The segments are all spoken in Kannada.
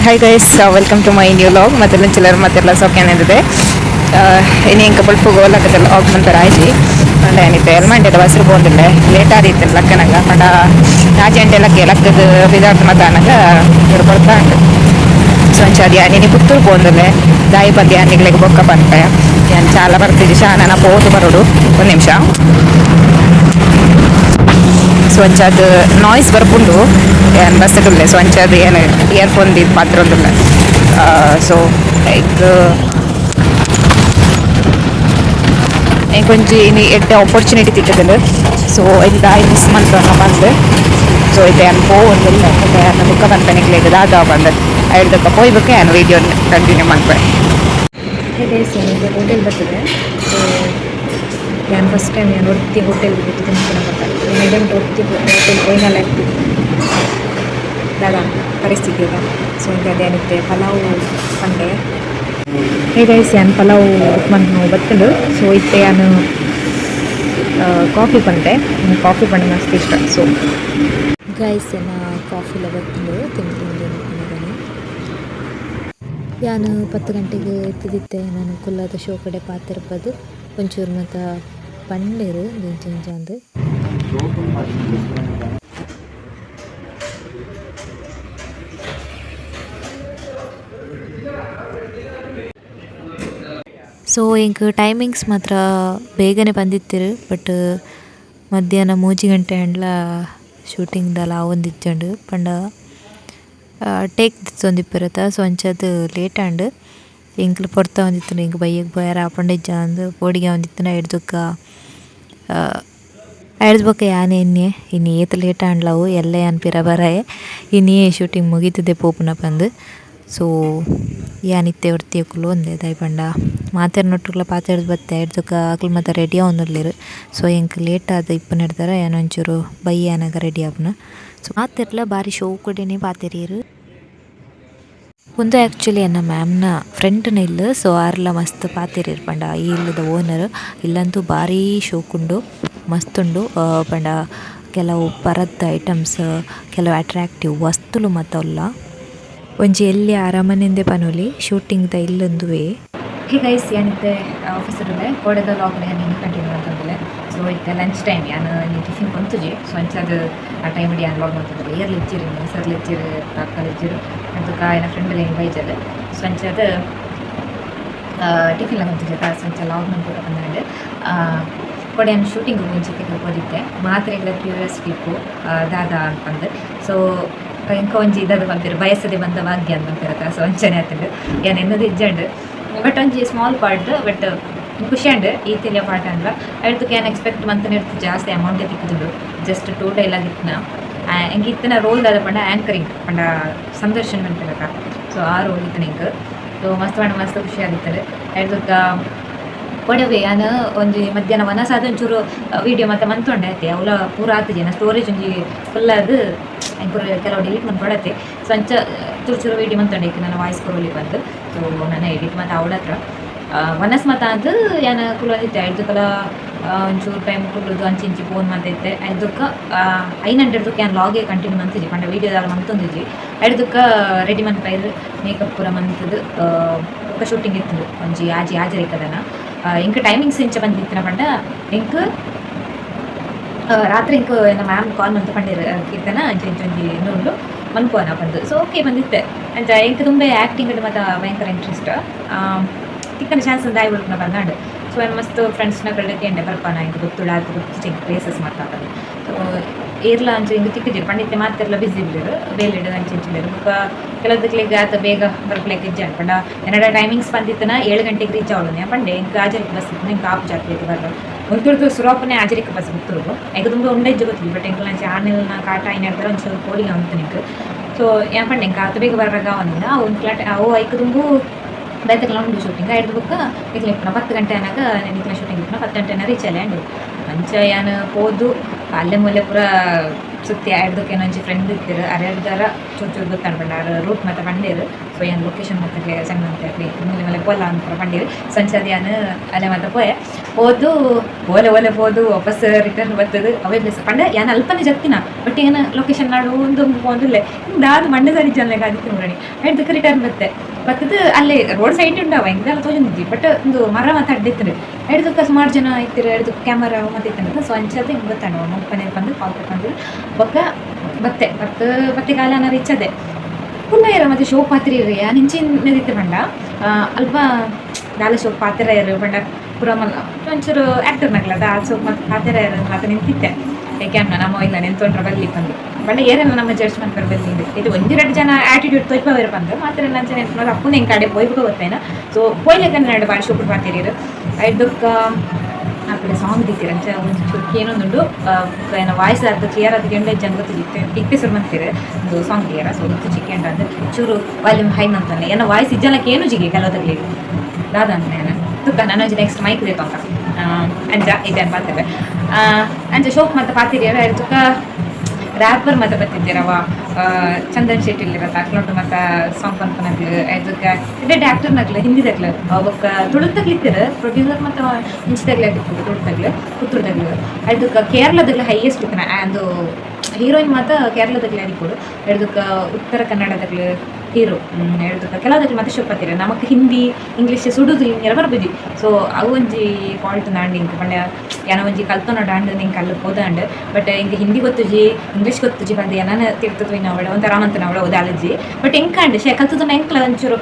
Hi guys, welcome to my new vlog. ಮತ್ತೆಲ್ಲ ಚಿಲ್ಲರ್ ಮತ್ತೆಲ್ಲ ಸೊಕ್ಕೇನಿದೆ ಇನ್ನು ಇಂಕ ಬಲ್ಪು ಗೋಲಕದಲ್ಲ ಆಗ್ ಮಂತರ ಆಯ್ತು ಪಂಡ ಏನಿತ್ತು ಎಲ್ಮಂಡೆದ ಬಸ್ರು ಬಂದಿಲ್ಲ ಲೇಟ್ ಆದಿತ್ತು ಲಕ್ಕನಾಗ ಪಂಡ ರಾಜಂಟೆ ಲಕ್ಕ ಲಕ್ಕದ ವಿಧಾರ್ಥ ಮತಾನಾಗ ಇವ್ರು ಬರ್ತಾ ಉಂಟು ಸೊಂಚದಿ ನೀನು ಪುತ್ತೂರು ಬಂದಿಲ್ಲ ದಾಯಿ ಪದ್ಯ ನಿಗ್ಲಿಗೆ ಬೊಕ್ಕ ಬಂತೆ ಏನು ಚಾಲ ಬರ್ತಿದ್ದೆ ಶಾನನ ಪೋದು ಬರೋಡು ಒಂದು ನಿಮಿಷ ಸ್ವಚ್ಛದ ನಾಯ್ಸ್ ಬರ್ಕೊಂಡು ಏನು ಬಸ್ಸುಗಳೇ ಸ್ವಚ್ಛದ ಏನು ಇಯರ್ಫೋನ್ ಇದು ಮಾತ್ರ ಒಂದಿಲ್ಲ ಸೊ ಲೈಕ್ ಕೊಂಚ ಇನ್ನು ಎಡ್ಡ ಆಪರ್ಚುನಿಟಿ ತಿಕ್ಕದಿಲ್ಲ ಸೊ ಇದು ಮಿಸ್ ಮಾಡ್ತಾನೆ ಬಂದು ಸೊ ಇದು ಏನು ಒಂದಿಲ್ಲ ಏನು ಬುಕ್ಕ ಬಂತನಿಗೆ ದಾದ ಬಂದು ಐದಕ್ಕೆ ಹೋಗ್ಬೇಕು ಏನು ವೀಡಿಯೋ ಕಂಟಿನ್ಯೂ ಮಾಡ್ಬೇಕು. ಹೋಟೆಲ್ ಬರ್ತದೆ ಸೊ ನಾನು ಫಸ್ಟ್ ಟೈಮ್ ನಾನು ಒತ್ತಿ ಹೋಟೆಲ್ಗೆ ಬಿಟ್ಟು ತಿನ್ಕೊಂಡು ಮೇಡಮ್ ಒತ್ತಿ ಹೋಟೆಲ್ ಒಯ್ನಲ್ಲ ಆಗ್ತಿತ್ತು ದಾದ ಪರಿಸ್ಥಿತಿ ಈಗ ಸೊ ಈಗ ಅದೇನಿತ್ತೆ ಪಲಾವ್ ಪಂಡೆ ಹೇಗೈಸ್ ನಾನು ಪಲಾವ್ ನಾನು ಬತ್ತಲು ಸೊ ಇತ್ತೆ ನಾನು ಕಾಫಿ ಪಂಡೆ ಕಾಫಿ ಪಂಡೆ ಮಸ್ತ್ ಇಷ್ಟ. ಸೊ ಗೈಸ್ ಕಾಫಿಲ ಬತ್ತಲು ತಿಂದು ನಾನು 10 ಗಂಟೆಗೆ ಎತ್ತಿದ್ದೆ ನಾನು ಕುಲ್ಲದ ಶೋ ಕಡೆ ಪಾತಿರ್ಬೋದು ಒಂಚೂರು ಮತ್ತು ಪಂಡೇರು ದಿಂಚ ಅಂದು ಸೊ ಇಂಕ ಟೈಮಿಂಗ್ಸ್ ಮಾತ್ರ ಬೇಗನೆ ಬಂದಿತ್ತಿರು ಬಟ್ ಮಧ್ಯಾಹ್ನ 3 ಗಂಟೆ ಹಂಡ್ಲ ಶೂಟಿಂಗ್ದಲ್ಲ ಒಂದಿಚ್ಚಂಡು ಪಂಡ ಟೇಕ್ ದಿತ್ತೊಂದಿಪ್ಪಿರತ್ತ ಸೊ ಅಂಚದು ಲೇಟ್ ಆಂಡ್ ಇಂಕ್ಲು ಪೊರ್ತ ಒಂದಿತ್ತು ಇಂಕ ಬೈಯಕ್ಕೆ ಬಯರ ಪಂಡಿಜ್ಜ ಅಂದು ಪೋಡಿಗೆ ಒಂದಿತ್ತನ ಹಿಡ್ದಕ್ಕ ಹಿಡ್ದಬಕ್ಕ ಯಾನೆ ಇನ್ನು ಏತ ಲೇಟ್ ಆಂಡ್ಲವು ಎಲ್ಲ ಅನ್ಪಿರ ಬರಾಯೆ ಇನ್ನೇ ಶೂಟಿಂಗ್ ಮುಗೀತದೆ ಪೋಪುನ ಬಂದು ಸೊ ಯಾನಿತ್ತೆ ಹೊರ್ತಿಯಕ್ಕಲು ಒಂದೇ ದಾಯ್ ಪಂಡ ಮಾತಾಡ್ನೊಟ್ಟುಗ್ಲ ಪಾತಾಡ್ದು ಬತ್ತೆ ಹಿಡ್ದಕ್ಕ ಆಕಲು ಮತ್ತು ರೆಡಿ ಅವನಲ್ಲಿರು ಸೊ ಇಂಕ ಲೇಟ್ ಆದ ಇಪ್ಪನ ಹಿಡ್ದಾರ ಏನೊಂಚೂರು ಬೈಯಾನಾಗ ರೆಡಿ ಆಪನ ಸೊ ಮಾತಿರ್ಲ ಭಾರಿ ಶೋ ಕಡೆನೇ ಪಾತಿರಿಯರು ಒಂದು ಆ್ಯಕ್ಚುಲಿ ನನ್ನ ಮ್ಯಾಮ್ನ ಫ್ರೆಂಡ್ನ ಇಲ್ಲ ಸೊ ಆರ್ಲ ಮಸ್ತ್ ಪಾತಿರಿರು ಪಂಡ ಈ ಇಲ್ಲದ ಓನರ್ ಇಲ್ಲಂತೂ ಭಾರಿ ಶೋಕುಂಡು ಮಸ್ತುಂಡು ಪಂಡ ಕೆಲವು ಪರದ್ದ ಐಟಮ್ಸ್ ಕೆಲವು ಅಟ್ರಾಕ್ಟಿವ್ ವಸ್ತುಲು ಮತ್ತಲ್ಲ ಒಂಜಿ ಎಲ್ಲಿ ಅರಮನೆಂದೆ ಪನೊಲಿ ಶೂಟಿಂಗ್ದ ಇಲ್ಲೊಂದುವೆ ಹೀಗೈಸ್ ಏನಿತ್ತೆ ಆಫೀಸರಲ್ಲೇ ಕೋಡೆದ ಲಾಗ್ನ ನಾನು ಕಂಟಿನ್ಯೂ ಮಾಡ್ತಂದಿಲ್ಲ ಸೊ ಇತ್ತೆ ಲಂಚ್ ಟೈಮ್ ನಾನು ಟಿಫಿನ್ ಬಂತುಜಿ ಸೊ ಅಂಚದು ಆ ಟೈಮ್ ಇಡಿ ನಾನು ಲಾಗ್ ಮಾಡ್ತಂದಿಲ್ಲ ಇಯರ್ಲಿ ಇಚ್ಚಿರಿ ಸರ್ಲಿ ಇಚ್ಚಿರು ಅಕ್ಕಲ್ಲಿ ಇಚ್ಚಿರು ಅದಕ್ಕ ಏನ ಫ್ರೆಂಡಲ್ಲಿ ಏನು ಬೈಜಲ್ಲ ಸೊ ಅಂಚದು ಟಿಫಿನ್ ಬಂತಿದ್ದೆ ಸಂಚ ಲಾಗ್ ಮಾಡ್ಕೊಂಡು ಬಂದಂಡು ಕೊಡೆ ನಾನು ಶೂಟಿಂಗ್ ಮುಂಚೆಗೆ ಹೋದಿದ್ದೆ ಮಾತ್ರೆಗಳ ಪ್ಯೂರಸ್ ಕ್ಲಿಪ್ಪು ದಾದ ಅಂತಂದು ಸೊ ಇಂಕ ಒಂಜಿ ಇದ್ದದ್ದು ಬಂದಿರು ಬಯಸದೆ ಬಂದ ಭಾಗ್ಯ ಅಂತ ಅಂತಿರತ್ತ ಸೊ ಅಂಚನೆ ಆತಂಡು ಏನು ಎನ್ನೋದು ಇಜ್ಜಂಡು ಬಟ್ ಒಂಜಿ ಸ್ಮಾಲ್ ಪಾರ್ಟ್ ಬಟ್ ಖುಷಿ ಅಂಡ್ ಈ ತಿಳಿಯ ಪಾರ್ಟ್ ಅಂದ್ರೆ ಅದಕ್ಕೆ ಏನು ಎಕ್ಸ್ಪೆಕ್ಟ್ ಮಂತನೇ ಇರ್ತು ಜಾಸ್ತಿ ಅಮೌಂಟೇ ತಿಕ್ಕಿದ್ದು ಜಸ್ಟ್ 2 ಡೈಲಾಗ್ ಇತ್ತನ ಹೆಂಗೆ ಇತ್ತನ ರೋಲ್ ದಾದ ಪಂಡ ಆ್ಯಂಕರಿಂಗ್ ಪಂಡ ಸಂದರ್ಶನ ಅಂತಿರತ್ತ ಸೊ ಆ ರೋಲ್ ಇತ್ತು ನಿಂಗೆ ಸೊ ಮಸ್ತ್ ಪಂಡ ಮಸ್ತ್ ಖುಷಿ ಆಗಿತ್ತಲ್ಲ ಅದಕ್ಕೆ ಕೊಡವೆ ನಾನು ಒಂದು ಮಧ್ಯಾಹ್ನ ಮನಸ್ಸಾದ ಒಂಚೂರು ವೀಡಿಯೋ ಮತ್ತೆ ಮಂತ್ಕೊಂಡೆ ಐತೆ ಅವಳ ಪೂರ ಆತಜಿ ನಾ ಸ್ಟೋರೇಜ್ ಒಂಜಿ ಫುಲ್ ಅದು ಕೆಲವು ಡಿಲೀಟ್ ಮಾಡ್ಕೊಡತ್ತೆ ಸೊ ಅಂಚ ಚೂರು ವೀಡಿಯೋ ಮಂತ್ಕೊಂಡೆ ನನ್ನ ವಾಯ್ಸ್ ಕೊಡಲಿ ಬಂದು ಸೊ ನನ್ನ ಎಡಿಟ್ ಮತ್ತು ಅವಳ ಹತ್ರ ಮನಸ್ ಮತ ಅದು ಏನು ಕುಲದಿತ್ತೆ ಐದಕ್ಕಲ್ಲ ಒಂಚೂರು ಟೈಮ್ ಕುಲ್ಲದು ಅಂಚಿ ಫೋನ್ ಮಾತೈತೆ ಐದಕ್ಕೆ 500 ಏನು ಲಾಗೆ ಕಂಟಿನ್ಯೂ ಮಂತಿದ್ವಿ ಪಂಡ ವೀಡಿಯೋದಾಗ ಮಂತೊಂದಿದ್ವಿ ಐದಕ್ಕೆ ರೆಡಿ ಮಂತ್ ಪೈರು ಮೇಕಪ್ ಪೂರ ಮಂತದ್ದು ಶೂಟಿಂಗ್ ಇತ್ತು ಒಂಜಿ ಹಾಜರಿಕದನ ಇಂಕ ಟೈಮಿಂಗ್ಸ್ ಇಂಚ ಬಂದಿತ್ತಿನ ಪಂಡ ಇಂಕ ರಾತ್ರಿ ಇಂಕ ನಮ್ಮ ಮ್ಯಾಮ್ ಕಾಲ್ ಮಂತ್ ಪಂಡಿರ ಕೀರ್ತನ ಒಂಜಿ ನೋಡು ಮನ್ಪೋನ ಬಂದು ಸೊ ಓಕೆ ಬಂದಿತ್ತೆ ಅಂಚ ಇಂಕ ತುಂಬ ಆ್ಯಕ್ಟಿಂಗ್ ಮತ್ತು ಭಯಂಕರ ಇಂಟ್ರೆಸ್ಟ್ ತಿಕ್ಕನ ಚಾನ್ಸ್ ಒಂದು ಆಯ್ಬಿಡ್ತು ಬಂದಾಂಡು ಸೊ ಏನು ಮಸ್ತ್ ಫ್ರೆಂಡ್ಸ್ನ ಕಳ್ಳಿಕ್ಕೆ ಎಂಡೆ ಬರ್ಪಾನ ಹಿಂಗೆ ಗೊತ್ತುಳ ಅದು ಗೊತ್ತು ಪ್ಲೇಸಸ್ ಮಾಡ್ತಾರೆ ಸೊ ಏರ್ಲ ಅಂಚು ಹಿಂಗೆ ತಿಕ್ಕಿದ್ದೀರಿ ಪಂಡಿತ್ತೆ ಮಾತೆಲ್ಲ ಬಿಸಿ ಇದ್ದಿರು ಬೇಲೆ ಇಡೋದು ಅಂಚಿಂಚಿದ್ರು ಬುಕ್ಕ ಕೆಲವದಕ್ಕೆ ಆತ ಬೇಗ ಬರ್ಕ್ಲಿಕ್ಕೆ ಇಜ್ಜ ಪಂಡ ಏನಡ ಟೈಮಿಂಗ್ಸ್ ಬಂದಿತ್ತನ 7 ಗಂಟೆಗೆ ರೀಚ್ ಅವಳು ಪಂಡೆ ಹಿಂಗೆ ಹಾಜರಿಗೆ ಬಸ್ ಇತ್ತು ಹಿಂಗೆ ಕಾಪು ಜಾತ್ರೆಗೆ ಬರ್ರ ಒಂಚೂರು ಸುರಾಪನೆ ಹಾಜರಿಗೆ ಬಸ್ ಬಿತ್ತರು ಈಗ ತುಂಬ ಉಂಡೆಜ್ಜು ಗೊತ್ತಿಲ್ಲ ಬಟ್ ಹೆಂಗೆ ಲಂಚ ಆನೆಲ್ನ ಕಾಟ ಏನು ಹೇಳ್ತಾರೆ ಒಂಚೂರು ಕೋಡಿಗೆ ಅಂತ ನಿಂಗೆ ಸೊ ಏನು ಪಂಡೆ ಹಿಂಗೆ ಆತ ಬೇಗ ಬರ್ರಾಗ ಒಂದಿನ ಒಂದು ಫ್ಲಾಟ್ ಅವು ಐದು ತುಂಬು ಬೈತಕ್ಲ ಉಂಡು ಶೂಟಿಂಗ್ ಐದು ಬುಕ್ಕ ಇಕ್ಲಿಪ್ಪನ 10 ಗಂಟೆ ಅನ್ನಾಗ ನಿಕ್ಲ ಶೂಟಿಂಗ್ ಇಪ್ಪನ 10 ಗಂಟೆನ ರೀಚ್ ಅಲ್ಲೇ ಅಂಡು ಮಂಚ ಏನು ಹೋದು ಅಲ್ಲೇ ಮೂಲೆ ಪೂರ ಸುತ್ತಿ ಐದಕ್ಕೆ ಏನೊಂಜಿ ಫ್ರೆಂಡ್ ಇರ್ತೀರು ಅರೆದಾರ ಚೂರು ಗೊತ್ತಾಡ್ಬಂಡ ರೂಟ್ ಮತ್ತು ಬಂಡೇರು ಸೊ ಏನು ಲೊಕೇಶನ್ ಮತ್ತೆ ಸಣ್ಣ ಅಂತ ಮೂಲೆ ಮೂಲೆ ಪೋಲ ಅಂತ ಬಂಡೇರು ಸಂಚದಿ ಅಲ್ಲೇ ಮತ್ತೆ ಪೋಯೆ ಹೋದು ಓಲೆ ಓಲೆ ಹೋದು ವಾಪಸ್ ರಿಟರ್ನ್ ಬರ್ತದೆ ಅವೇ ಪ್ಲೇಸ್ ಪಂಡ ಯಾನು ಅಲ್ಪನೇ ಜತ್ತಿನ ಬಟ್ ಏನು ಲೊಕೇಶನ್ ನಾಡು ಒಂದು ಒಂದಿಲ್ಲ ನಾನು ಮಂಡ್ಯ ಸರಿ ಜನಲೆಗ ಅದಕ್ಕೆ ನೋಡಿ ಹೇಳ್ದಕ್ಕೆ ರಿಟರ್ನ್ ಬರ್ತದೆ ಅಲ್ಲೇ ರೋಡ್ ಸೈಡ್ ಉಂಡವ ಹಿಂಗೆಲ್ಲ ತೋಜಂದಿದ್ವಿ ಬಟ್ ಒಂದು ಮರ ಮತ್ತೆ ಅಡ್ಡಿತ್ತು ಹಿಡ್ದಕ್ಕೆ ಸುಮಾರು ಜನ ಇರ್ತೀರ ಹಿಡ್ದಕ್ಕೆ ಕ್ಯಾಮರಾ ಮತ್ತೆ ಇತ್ತು ಸೊ ಅಂಚದೆ ಹಿಂಗೆ ಗೊತ್ತಾಣ ಮುಪ್ಪನೇ ಬಂದು ಕಾಲ್ ಬಂದು ಬೊಕ್ಕ ಬತ್ತೆ ಕಾಲನ ರಿಚ್ಚದೆ ಪುನಃ ಇರೋ ಮತ್ತೆ ಶೋ ಪಾತ್ರೆ ಇರಿ ಯಾನು ಇಂಚಿನದಿತ್ತು ಬಂಡ ಅಲ್ಪ ದಾಲ ಶೋ ಪಾತ್ರ ಇರು ಬಂಡ ಪುರಮಲ್ಲ ಒಂಚೂರು ಆ್ಯಕ್ಟರ್ ನಗ್ಲದ ಆ ಸೋಪ್ ಮತ್ತು ಪಾತ್ರ ಇರೋದು ಮಾತ್ರ ನಿಂತಿದ್ದೆ ಯಾಕೆ ನಮ್ಮ ಇಲ್ಲ ನಿಂತ್ಕೊಂಡ್ರೆ ಬರಲಿ ಬಂದು ಬಟ್ ಏನೇನು ನಮ್ಮ ಜಡ್ಜ್ಮೆಂಟ್ ಬರಬೇಕು ಇದು ಒಂದೆರಡು ಜನ ಆ್ಯಟಿಟ್ಯೂಡ್ ತೊಯ್ಪವರು ಬಂದು ಮಾತ್ರ ನನ್ನ ಜನ ಎಂತ ಅಪ್ಪನ ಹೆಂಗೆ ಕಡೆ ಪೋಯ್ಬೇಕು ಗೊತ್ತೇನ ಸೊ ಪೋಯ್ಲಿಕ್ಕೆ ಎರಡು ಭಾಳ ಶೋಪು ಪಾತಿರೀರು ಐದಕ್ಕೆ ಆ ಕಡೆ ಸಾಂಗ್ ದಿತ್ತೀರ ಅಂಚ ಒಂಚೂರು ಏನೊಂದುಂಡು ಏನೋ ವಾಯ್ಸ್ ಅದು ಕ್ಲಿಯರ್ ಅದು ಗೆಂಡ ಜನ ಗೊತ್ತಿತ್ತು ಇಕ್ಕಿಸರು ಬಂತೀರಿ ಒಂದು ಸಾಂಗ್ ಕ್ಲಿಯರ ಸೊ ಗೊತ್ತು ಚಿಕ್ಕೆಂಡ ಅಂದ್ರೆ ಚೂರು ವಾಲ್ಯೂಮ್ ಹೈನ್ ಅಂತಾನೆ ಏನೋ ವಾಯ್ಸ್ ಇಜ್ಜಲಕ್ಕೆ ಏನು ಜಿಗೆ ಕೆಲವದಲ್ಲಿ ದಾದ ಅಂತ ನಾನು ತುಕ್ಕ ನಾನು ನೆಕ್ಸ್ಟ್ ಮೈಕ್ ಬೇಕು ಅಂತ ಅಂಜ ಇದೇನು ಪಾತ್ರೆ ಅಂಚ ಶೋಕ್ ಮತ್ತು ಪಾತಿರಿಯರ ತುಕ್ಕ ರ್ಯಾಪರ್ ಮತ್ತೆ ಬರ್ತಿದ್ದೀರವ ಚಂದನ್ ಶೆಟ್ಟಿಲಿರತ್ತ ಅಕ್ಲೊಟ್ಟು ಮತ್ತು ಸಾಂಗ್ ಪನ್ಪನಗ್ಲು ಅದಕ್ಕೆ ಇದೇ ಆ್ಯಕ್ಟರ್ ನಗ್ಲು ಹಿಂದಿದಾಗ್ಲು ಅವಕ್ಕೆ ತುಳುಕ್ತಾಗ್ಲಿತ್ತಿರ ಪ್ರೊಡ್ಯೂಸರ್ ಮತ್ತು ಇಂಚಿದಾಗ್ಲೇ ಆಗಿರ್ಬೋದು ತುಳುಕ್ತಾಗ್ಲು ಪುತ್ತೂರ್ದಾಗ್ಲು ಅದಕ್ಕೆ ಕೇರಳದಾಗ್ಲು ಹೈಯೆಸ್ಟ್ ಇತ್ತು ಅದು ಹೀರೋಯಿನ್ ಮಾತ್ರ ಕೇರಳದಾಗ್ಲೇ ಆಗಿರ್ಬೋದು ಅದಕ್ಕೆ ಉತ್ತರ ಕನ್ನಡದಾಗ್ಲು ಹೀರೋ ಹೇಳ್ದಕ್ಕೆ ಕೆಲವದಾಗ್ಲಿ ಮತ್ತೆ ಶೋಪತ್ತೀರ ನಮಗೆ ಹಿಂದಿ ಇಂಗ್ಲೀಷ್ ಸುಡುದು ಹಿಂಗೆ ಬರ್ಬೋದು ಸೊ ಅವು ಒಂಜಿ ಫಾಲ್ಟ್ ನಾಂಡು ಹಿಂಗೆ ಪಂಡ ಏನೋ ಒಂಜಿ ಕಲ್ತೊನ ಡಾಂಡು ನಿಂಗೆ ಕಲ್ಲು ಹೋದಾಂಡು ಬಟ್ ಹಿಂಗೆ ಹಿಂದಿ ಗೊತ್ತುಜಿ ಇಂಗ್ಲೀಷ್ ಗೊತ್ತುಜಿ ಬಂದು ಏನಾನ ತಿರ್ತದ್ವಿ ನಾವಳ ಒಂಥರ ಮಂತ ನಾವಳ ಓದಾಲಜಿ ಬಟ್ ಹೆಂಗೆ ಕಾಂಡು ಕಲ್ತದ ಹೆಂಕ್ಲ ಒಂಚೂರು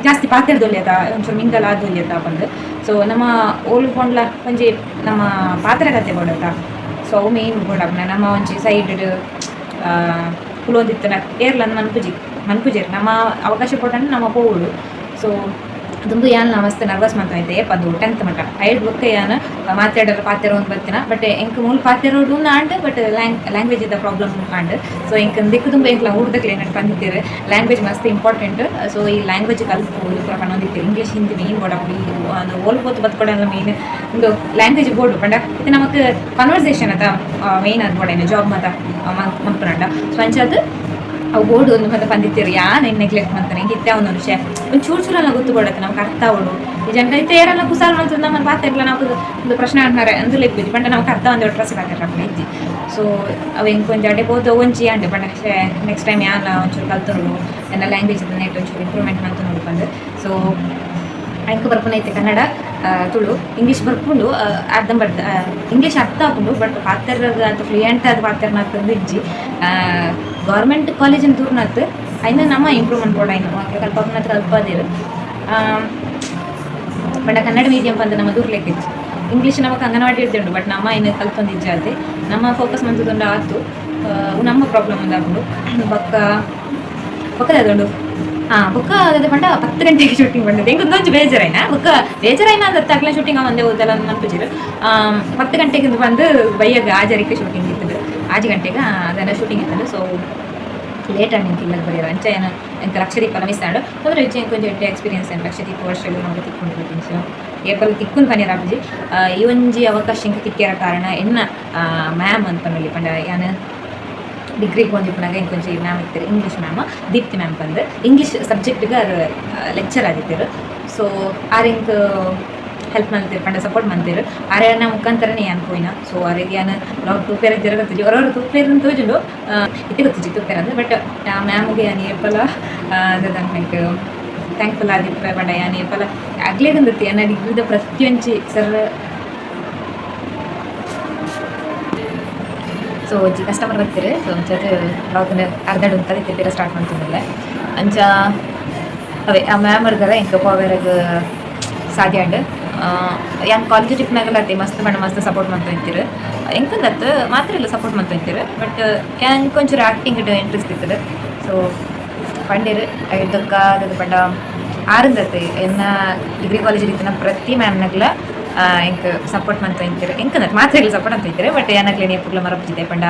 ಜಾಸ್ತಿ ಪಾತ್ರದೊಲ್ಯದ ಒಂಚೂರು ಮಿಂಗಲ್ ಆದೊಲ್ಯದ ಬಂದು ಸೊ ನಮ್ಮ ಓಲ್ಡ್ ಕೊಂಡ್ಲ ಒಂಜಿ ನಮ್ಮ ಪಾತ್ರಕತೆ ಕೊಡತ್ತ ಸೊ ಅವು ಮೇನ್ ಕೊಡಪ್ಪ ನಮ್ಮ ಒಂಜಿ ಸೈಡ್ ಕುಲೋದಿತ್ತನ ಏರ್ಲಂದು ಮನ್ಪುಜೇರು ನಮ್ಮ ಅವಕಾಶ ಕೊಟ್ಟಂಡು ನಮ್ಮ ಪೋವುಡು ಸೊ ತುಂಬ ಯಾನು ಮಸ್ತ್ ನರ್ವಸ್ ಮಾತಾಯಿದ್ದೆ ಅದು 10th ಮಟ್ಟ ಐಡ್ ಬುಕ್ ಯಾನು ಮಾತಾಡೋರು ಪಾತ್ರ ಒಂದು ಬರ್ತೀನ ಬಟ್ ಎಂಕ್ ಮೂಲ ಪಾತ್ರೋಡು ಆಂಡ್ ಬಟ್ ಲ್ಯಾಂಗ್ವೇಜ್ ಇದ್ದ ಪ್ರಾಬ್ಲಮ್ ಆಂಡ್ ಸೊ ಎಂಕ್ ದಿಕ್ಕು ತುಂಬ ಎಂಕ್ಲ ಊಟದಕ್ಕೆ ಏನಂತ ಬಂದಿದ್ದೀರಿ ಲ್ಯಾಂಗ್ವೇಜ್ ಮಸ್ತ್ ಇಂಪಾರ್ಟೆಂಟ್ ಸೊ ಈ ಲ್ಯಾಂಗ್ವೇಜ್ ಕಲ್ತ್ಬೋದು ಪನ್ನೊಂದಿತ್ತು ಇಂಗ್ಲೀಷ್ ಹಿಂದಿ ಮೇನ್ ಬೋಡಪ್ಪಿ ಅದು ಓಲ್ಬೋದು ಬದುಕೊಡಲ್ಲ ಮೇನ್ ಒಂದು ಲ್ಯಾಂಗ್ವೇಜ್ ಬೋರ್ಡು ಪಂಡ ಇದು ನಮಗೆ ಕನ್ವರ್ಸೇಷನ್ ಅದ ಮೇನ್ ಅದು ಬೋಡೇನೆ ಜಾಬ್ ಮತ ಮಂಪನಂಡ ಸೊ ಅಂಚದು ಅವು ಬೋರ್ಡು ಒಂದು ಮತ್ತೆ ಬಂದಿತ್ತೀರಿ ಯಾನು ನೆಗ್ಲೆಕ್ಟ್ ಮಾಡ್ತಾನೆ ಹಿಂಗೆ ಒಂದು ವಿಷಯ ಒಂದು ಚೂರೆಲ್ಲ ಗೊತ್ತು ಕೊಡತ್ತೆ ನಮ್ಗೆ ಅರ್ಥ ಅವಳು ಈ ಜನ ಇತ್ತೆ ಯಾರೆಲ್ಲ ಕುಸಾಲ್ ಮಾಡ್ತದೆ ನಮ್ಮನ್ನು ಪಾತಿರಲ್ಲ ನಾವು ಒಂದು ಪ್ರಶ್ನೆ ಅಂತಾರೆ ಅಂದ್ರೆ ಇಬ್ಬರು ಪಂಡ ನಮ್ಗೆ ಅರ್ಥ ಒಂದು ಡ್ರೆಸ್ ಹಾಕಿರಪ್ಪ ಇಜ್ಜಿ ಸೊ ಅವು ಹೆಂಗೆ ಕೊಂಚ ಅಡ್ಡೆ ಬೋದು ಒಂಚಿ ಅಂಡೆ ಪಂಡ ನೆಕ್ಸ್ಟ್ ಟೈಮ್ ಯಾನ ಒಂಚೂರು ಕಲ್ತರು ಎಲ್ಲ ಲ್ಯಾಂಗ್ವೇಜ್ ನೆಟ್ ಒಂಚೂರು ಇಂಪ್ರೂವ್ಮೆಂಟ್ ಮಾಡ್ತು ನೋಡ್ಕೊಂಡು ಸೊ ಅಂಕ ಬರ್ಪುನೈತೆ ಕನ್ನಡ ತುಳು ಇಂಗ್ಲೀಷ್ ಬರ್ಕೊಂಡು ಅರ್ಧಂಬರ್ಧ ಇಂಗ್ಲೀಷ್ ಅರ್ಥ ಹಾಕೊಂಡು ಬಟ್ ಪಾತ್ರ ಅದು ಫ್ಲೂಯೆಂಟ್ ಅದು ಪಾತ್ರನ ಹಾಕೊಂಡು ಇಜ್ಜಿ ಗೌರ್ಮೆಂಟ್ ಕಾಲೇಜಿನ ದೂರನಾತ್ అయినా ನಮ್ಮ ಇಂಪ್ರೂವ್ಮೆಂಟ್ ಕೂಡ ಇನ್ನು ಕಲ್ಪನ ಹತ್ರ ಕಲ್ಪದಿರು ಬಟ್ ಕನ್ನಡ ಮೀಡಿಯಂ ಬಂದು ನಮ್ಮ ದೂರ್ಲೆಕ್ಕಿತ್ತು ಇಂಗ್ಲೀಷ್ ನಮಗೆ ಅಂಗನವಾಡಿ ಇರ್ತಿಂಡು ಬಟ್ ನಮ್ಮ ಇನ್ನು ಕಲ್ತೊಂದಿಜ್ಜ ಅದೇ ನಮ್ಮ ಫೋಕಸ್ ಮಂತುಂಡು ಆಯ್ತು ನಮ್ಮ ಪ್ರಾಬ್ಲಮ್ ಒಂದಾಗ್ಬಿಡು ಬೊಕ್ಕ ಅದೊಂದು ಬುಕ್ಕ ಅದೇ ಪಂಡ 10 ಗಂಟೆಗೆ ಶೂಟಿಂಗ್ ಬಂದಿದೆ ಹೆಂಗೆ ಒಂದೊಂದು ಬೇಜಾರೈನ ಬುಕ್ಕ ಬೇಜಾರೈನ ಅದು ತಗ್ಲ ಶೂಟಿಂಗ್ ಒಂದೇ ಓದಲ್ಲ ಅನ್ಪಿಸಿರು 10 ಗಂಟೆಗೆ ಬಂದು ಬೈಯಾಗ ಆಜರಿಕೆ ಶೂಟಿಂಗ್ ಇರ್ತದೆ 6 ಗಂಟೆಗೆ ಅದೆಲ್ಲ ಶೂಟಿಂಗ್ ಇರ್ತದೆ ಸೊ ಲೇಟ್ ಆಗಿ ನಿಂತಿಲ್ಲ ಬರೆಯೋರು ಅಂಚ ಏನು ಎಂತ ಲಕ್ಷದೀಪ ಮಿಸ್ಸಾಡು ಅದ್ರ ಹೆಚ್ಚು ಕೊಂಚ ಎಕ್ಸ್ಪೀರಿಯನ್ಸ್ ಏನು ಲಕ್ಷದೀಪ ವರ್ಷಗಳು ನಾವು ತಿಕ್ಕೊಂಡು ಬರ್ತೀನಿ ಸೊ ಏಪಲ್ ತಿಕ್ಕುನ್ ಪನೀರ್ ಅಪ್ಜಿ ಈ ಒಂಜಿ ಅವಕಾಶ ಹಿಂಗೆ ತಿಕ್ಕಿರೋ ಕಾರಣ ಎನ್ನ ಮ್ಯಾಮ್ ಅಂತನಲ್ಲಿ ಪಂಡ ಯಾನು ಡಿಗ್ರಿಗೆ ಬಂದಿಪ್ಪನಾಗ ಇಂಕೊಂಚ ಮ್ಯಾಮ್ ಇರ್ತಾರೆ ಇಂಗ್ಲೀಷ್ ಮ್ಯಾಮ್ ದೀಪ್ತಿ ಮ್ಯಾಮ್ ಬಂದು ಇಂಗ್ಲೀಷ್ ಸಬ್ಜೆಕ್ಟ್ಗೆ ಅದು ಲೆಕ್ಚರ್ ಆಗಿರ್ತಾರೆ ಸೊ ಆರಿಂಗ್ ಹೆಲ್ಪ್ ಮಾಡ್ತೀರಿ ಪಂಡ ಸಪೋರ್ಟ್ ಮಾಡ್ತೀರಿ ಆರ್ಯನ ಮುಖಾಂತರನೇ ಅನ್ಕೋಯಿನ ಸೊ ಅವ್ರಿಗೆ ಏನು ನಾವು ತುಪ್ಪೇರ ಜರ ಗೊತ್ತಿಜಿ ಅವ್ರವ್ರು ತುಪ್ಪೇರನ್ನು ತೋಜುಂಡು ಇತ್ತೆ ಗೊತ್ತಿಜಿ ತುಪ್ಪೇರ ಅಂದರೆ ಬಟ್ ಆ ಮ್ಯಾಮ್ಗೆ ಏನು ಏಪಲ ಅದಕ್ಕೆ ಥ್ಯಾಂಕ್ಫುಲ್ ಆದಿಪ್ಪ ಪಂಡ ಏನು ಏಪಲ ಆಗ್ಲೇ ಬಂದಿತ್ತು ಏನ ಡಿಗ್ರಿದ ಪ್ರತಿಯೊಂಚಿ ಸರ್ ಸೊ ಜಿ ಕಸ್ಟಮರ್ ಬರ್ತೀರಿ ಸೊ ಒಂಚೂರು ಬ್ಲಾಗ್ನ ಅರ್ಧಡು ಅಂತ ಬೇರೆ ಸ್ಟಾರ್ಟ್ ಮಾಡ್ತಿದ್ದಿಲ್ಲ ಅಂಚ ಅವೇ ಆ ಮ್ಯಾಮ್ ಇರ್ತಾರೆ ಇಂಕ ಪೋವೆರಾಗ ಸಾಧ್ಯ ಅಂಡ್ ಏನು ಕಾಲೇಜ್ ಟ್ರಿಪ್ನಾಗೆಲ್ಲ ಅತ್ತೆ ಮಸ್ತ್ ಮೇಡಮ್ ಮಸ್ತ್ ಸಪೋರ್ಟ್ ಮಾಡ್ತಾ ಇರ್ತೀರಿ ಹೆಂಗಂದತ್ತು ಮಾತ್ರ ಇಲ್ಲ ಸಪೋರ್ಟ್ ಮಾಡ್ತಾ ಇರ್ತೀರಿ ಬಟ್ ಹೆಂಗೆ ಒಂಚೂರು ಆ್ಯಕ್ಟಿಂಗ್ ಇಂಟ್ರೆಸ್ಟ್ ಇರ್ತದೆ ಸೊ ಪಂಡೀರು ಐದಕ್ಕ ಅದು ಪಂಡ ಆರಿಂದತ್ತೆ ಎನ್ನ ಡಿಗ್ರಿ ಕಾಲೇಜ್ ಇರ್ತೀನ ಪ್ರತಿ ಮ್ಯಾಮ್ನಾಗಲ ಇಂಕ ಸಪೋರ್ಟ್ ಮಾಡ್ತಾ ಇರ್ತೀರಿ ಹೆಂಗಂದ್ರೆ ಮಾತ್ರ ಇಲ್ಲ ಸಪೋರ್ಟ್ ಅಂತ ಇರ್ತೀರಿ ಬಟ್ ಏನಾಗಲಿ ನೀಪುಗ್ಲ ಮರಪಿದೆ ಪಂಡ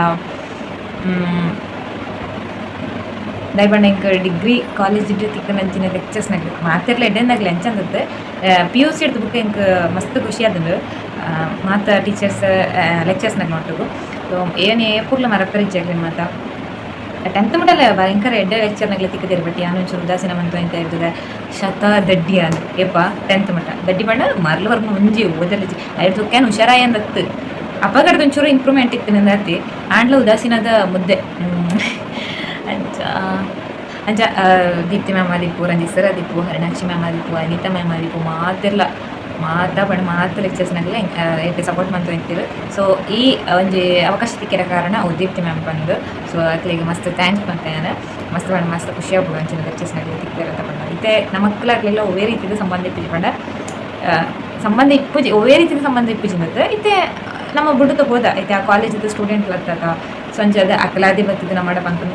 ದಯಬಣ್ಣ ಇಂಕ ಡಿಗ್ರಿ ಕಾಲೇಜ್ ತಿಕ್ಕನಂಚಿನ ಲೆಕ್ಚರ್ಸ್ನಾಗಲಿ ಮಾತೆಲ್ಲ ಎಡ್ಡೆನಾಗಲಿ ಅಂಚಂದತ್ತೆ PUC ಹಿಡ್ದು ಬುಕ್ ಇಂಕ ಮಸ್ತ್ ಖುಷಿ ಆದಂಡು ಮಾತ ಟೀಚರ್ಸ್ ಲೆಕ್ಚರ್ಸ್ನಾಗ ನೋಟು ಸೊ ಏನೇ ಪೂರ್ಲ ಮರ ಪರಿಚಯ ಆಗಲಿ ಮಾತ ಟೆಂತ್ ಮುಟ್ಟಲ್ಲ ಭಯಂಕರ ಎಡ್ಡೆ ಲೆಕ್ಚರ್ನಾಗಲಿ ತಿಕ್ಕದಿರು ಬಟ್ ಯಾನೊಂಚೂರು ಉದಾಸೀನ ಮಂತು ಅಂತ ಹೇಳ್ತದೆ ಶತ ದಡ್ಡಿ ಅಂದ್ ಏಪ ಟೆಂತ್ ಮಟ್ಟ ದಡ್ಡಿ ಬಣ್ಣ ಮರ್ಲವರ್ಗ ಮುಂಜಿ ಓದಲ್ಲ ಐದಕ್ಕೇನು ಹುಷಾರಾಯ ಅಂದತ್ತು ಅಪಗಡ್ದು ಒಂಚೂರು ಇಂಪ್ರೂವ್ಮೆಂಟ್ ಇತ್ತು ನಂದತಿ ಆಂಡ್ಲ ಉದಾಸೀನದ ಮುದ್ದೆ ಅಂಚ ಅಂಚ ದೀಪ್ತಿ ಮ್ಯಾಮ್ ಆದಿಪ್ಪು ರಂಜಿತ್ ಸರ್ ಆದಿಪ್ಪು ಹರಿಣಾಕ್ಷಿ ಮ್ಯಾಮ್ ಆದಿಪ್ಪು ಅನಿತಾ ಮ್ಯಾಮ್ ಆದಿಪ್ಪು ಮಾತೆಲ್ಲ ಮಾತು ಲೆಕ್ಚರ್ಸ್ನಾಗಲೇ ಏಕೆ ಸಪೋರ್ಟ್ ಮಾಡ್ತಾ ಇರ್ತೀವಿ. ಸೊ ಈ ಒಂದು ಅವಕಾಶ ಸಿಕ್ಕಿರೋ ಕಾರಣ ದೀಪ್ತಿ ಮ್ಯಾಮ್ ಬಂದು ಸೊ ಅಕ್ಲಿಗೆ ಮಸ್ತ್ ಥ್ಯಾಂಕ್ಸ್ ಮಾಡ್ತೇನೆ. ಮಸ್ತ್ ಖುಷಿ ಆಗ್ಬೋದು ಅಂಚಿನ ಲೆಕ್ಚರ್ಸ್ನಾಗಲಿ ತಿಕ್ಕಿರ ತಗೊಂಡ ಇತ್ತೆ ನಮ್ಮ ಮಕ್ಕಳಾಗಲಿಲ್ಲ ಒವೇ ರೀತಿಯ ಸಂಬಂಧ ಇಪ್ಪಿಕೊಂಡ ಸಂಬಂಧ ಇಪ್ಪುಜಿ ಒವೇ ರೀತಿಯ ಸಂಬಂಧ ಇಪ್ಪಿಜಿಂದದ್ದು ಇತ್ತೆ ನಮ್ಮ ಬಿಡುತ್ತ ಹೋದ ಐತೆ ಆ ಕಾಲೇಜಿದ್ದು ಸ್ಟೂಡೆಂಟ್ ಲತ್ತದ ಸಂಜೆ ಅಕಲಾದಿ ಬರ್ತದೆ ನಮ್ಮ ಬಂತು